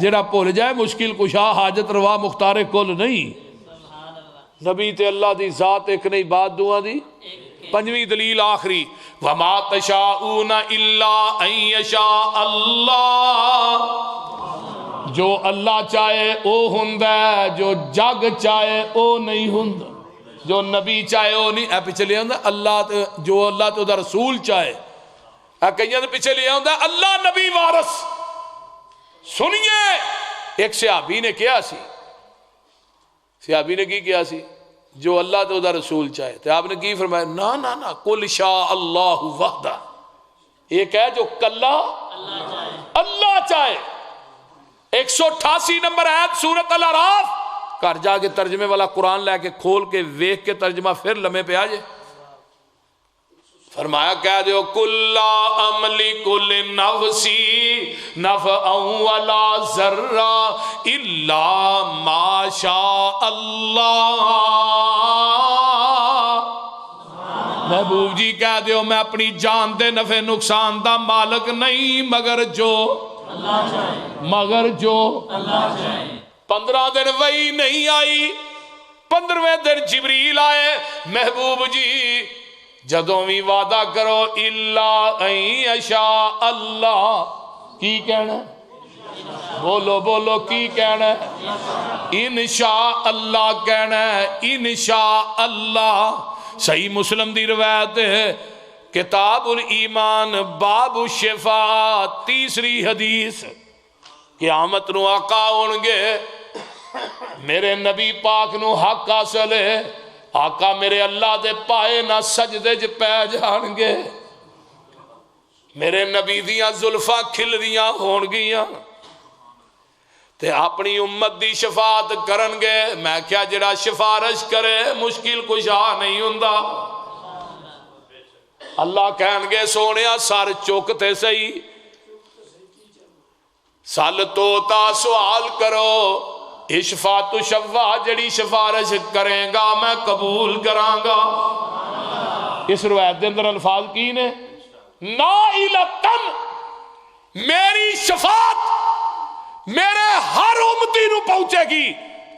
جڑا بھول جائے مشکل کشا حاجت روا مختار کل نہیں. نبی تے اللہ دی ذات ایک نہیں بات دعا دی. پنجویں دلیل آخری وما تشاؤون الا ان یشاء اللہ. جو اللہ چاہے او ہوندا ہے، جو جگ چاہے او نہیں ہوندا. جو نبی چاہے او نہیں. اے پیچھے لے آندا اللہ جو اللہ تو دا رسول چاہے. اے کئیاں دے پیچھے لے آندا اللہ نبی وارث. سنیے ایک صحابی نے کیا سی، صحابی نے کی کیا سی؟ جو اللہ تو دا رسول چاہے. تو آپ نے کی فرمایا نا نا نا قل شاء اللہ وحدہ. ایک ہے جو کلا اللہ چاہے. 188 نمبر آیت سورۃ الاعراف. گھر جا کے ترجمے والا قرآن لے کے کھول کے ویکھ کے ترجمہ پھر لمحے پہ آ جائے. فرمایا کہہ دیو کل لا املک لنفسی نفعا ولا ضرا الا ما شاء اللہ. محبوب جی کہہ دیو میں اپنی جان دے نفع نقصان دا مالک نہیں مگر جو اللہ چاہے. مگر جو اللہ چاہے. 15 دن وحی نہیں آئی. 15ویں دن جبریل آئے. محبوب جی جدوں بھی وعدہ کرو الا ان یشاء اللہ. کی کہنا ہے؟ بولو بولو کی کہنا ہے؟ انشاء اللہ کہنا ہے. انشاء اللہ. صحیح مسلم دی روایت ہے کتاب الایمان باب الشفاعت 3 حدیث. قیامت نو آقا ہونگے میرے نبی پاک نو حق حاصل ہے. آقا میرے اللہ دے پائے نہ سجدے ج پہ جان گے. میرے نبی دیاں زلفاں کھل دیاں ہون گیاں تے اپنی امت دی شفاعت کرن گے. میں کیا جڑا سفارش کرے مشکل کشا نہیں ہوندا. اللہ کہن گے سونیا سر چکتے سہی سال توتا سوال کرو. اشفاعت شفاع جڑی سفارش کریں گا میں قبول کراں گا. اس روایت دے اندر الفاظ کی نے نائلتن میری شفاعت میرے ہر امتی نو پہنچے گی،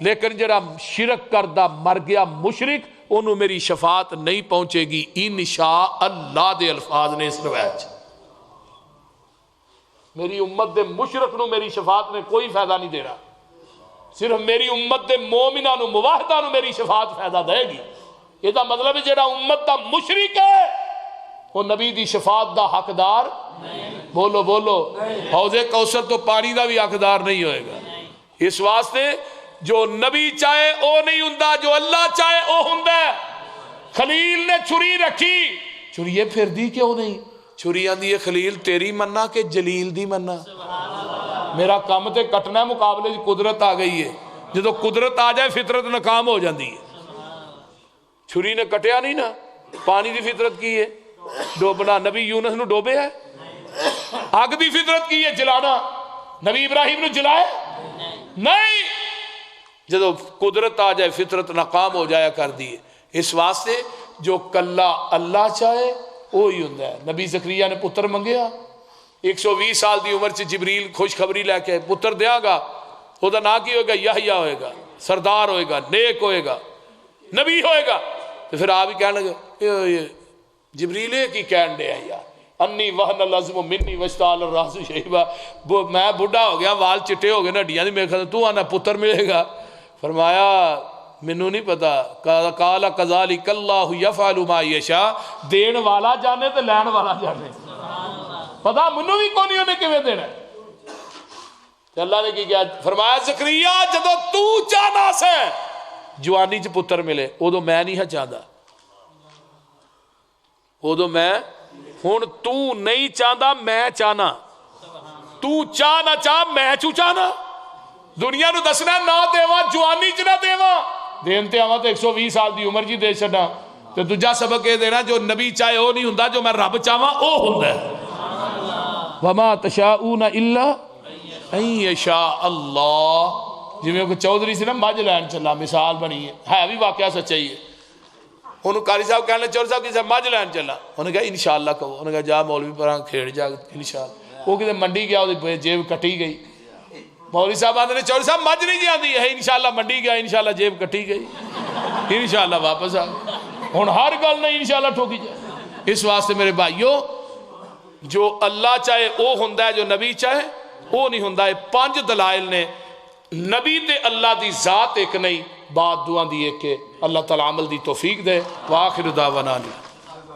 لیکن جڑا شرک کردہ مر گیا مشرک انہوں میری شفاعت نہیں پہنچے گی. انشاء اللہ دے الفاظ نے اس روایت. میری امت دے مشرک نو میری شفاعت نے کوئی فائدہ نہیں دے رہا. صرف میری امت دے مومنہ نو مواحدہ نو میری شفاعت فائدہ دے گی. یہ دا مطلب ہے جڑا امت دا مشرک ہے وہ نبی دی شفاعت دا حقدار بولو بولو حوض کوثر تو پانی دا بھی حقدار نہیں ہوئے گا. اس واسطے جو نبی چاہے او نہیں ہوندا، جو اللہ چاہے او ہوندا. خلیل نے چھری رکھی، چھری پھر دی کیوں نہیں؟ چھری آندی ہے خلیل تیری مننا کہ جلیل دی مننا. میرا کام تے کٹنا ہے، مقابلے کی قدرت آ گئی ہے. جدو قدرت آ جائے فطرت ناکام ہو جاندی ہے. چھری نے کٹیا نہیں نا. پانی دی فطرت کی ہے ڈوبنا، نبی یونس نو ڈوبے ہے. آگ دی فطرت کی ہے جلانا، نبی ابراہیم نو جلائے نہیں. جدو قدرت آ جائے فطرت ناکام ہو جایا کر دیئے. اس واسطے جو کلا اللہ چاہے وہی ہوندا ہے. نبی زکریا نے پتر منگیا 120 سال دی عمر چ جبریل خوشخبری لے کے پتر دیا گا. وہ دا نا کی ہوئے گا یحییٰ ہوئے گا، سردار ہوئے گا، نیک ہوئے گا، نبی ہوئے گا. تو پھر آپ ہی کہنے لگے جبریل کی کہن دے ہیں یار انی وہن العظم منی واشتعل الراس شیبا. میں بڑھا ہو گیا، وال چٹے ہو گئے، نڈیاں دی میرے خیال تو آنا پتر ملے گا. فرمایا مینوں نہیں پتا. قال کذالک اللہ یفعل ما یشاء. دین والا جانے تے لین والا جانے. پتا منوں بھی کونی ہونے کیویں دینا. اللہ نے کی کیا فرمایا زکریا جدو تو چاہنا سے جوانی چ پتر ملے ادو میں نہیں چاہتا. ادو میں ہن تو نہیں چاہتا میں چاہنا. تو چاہ نہ چاہ میں چو چاہنا. دنیا نو دسنا نہ دیوا جوانی چ نہ دیوا. دین تے آواں تے 120 سال دی عمر جی دے چھڈاں. تے دوجا سبق یہ دینا جو نبی چاہے وہ نہیں ہوندا، جو میں رب چاہواں او ہوندا ہے. وما تشاؤون الا ان یشاء اللہ. جویں کوئی چودھری سے نا مجھ لین چلا، مثال بنی ہے بھی واقعہ سچائی ہے. انہوں قاری صاحب کہنے چودھری صاحب کسی مجھ لین چلا. انہوں نے کہا انشاءاللہ کہو. انہوں نے کہا جا مولوی پران کھیڑ جا انشاءاللہ. وہ کسی منڈی گیا وہ جیب کٹی گئی. مولوی صاحب آتے ہیں چودھری صاحب مجھ نہیں جی آتی ہے انشاءاللہ منڈی گیا انشاءاللہ جیب کٹی گئی انشاءاللہ واپس آ گئی ہن ہر گل نہیں انشاءاللہ ٹھوکی جائے اس واسطے میرے بھائیو جو اللہ چاہے وہ ہوندا ہے جو نبی چاہے وہ نہیں ہوندا ہے 5 دلائل نے نبی تے اللہ دی ذات ایک نہیں بات دعا دی ایک کہ اللہ تعالی عمل دی توفیق دے وآخر دعوانا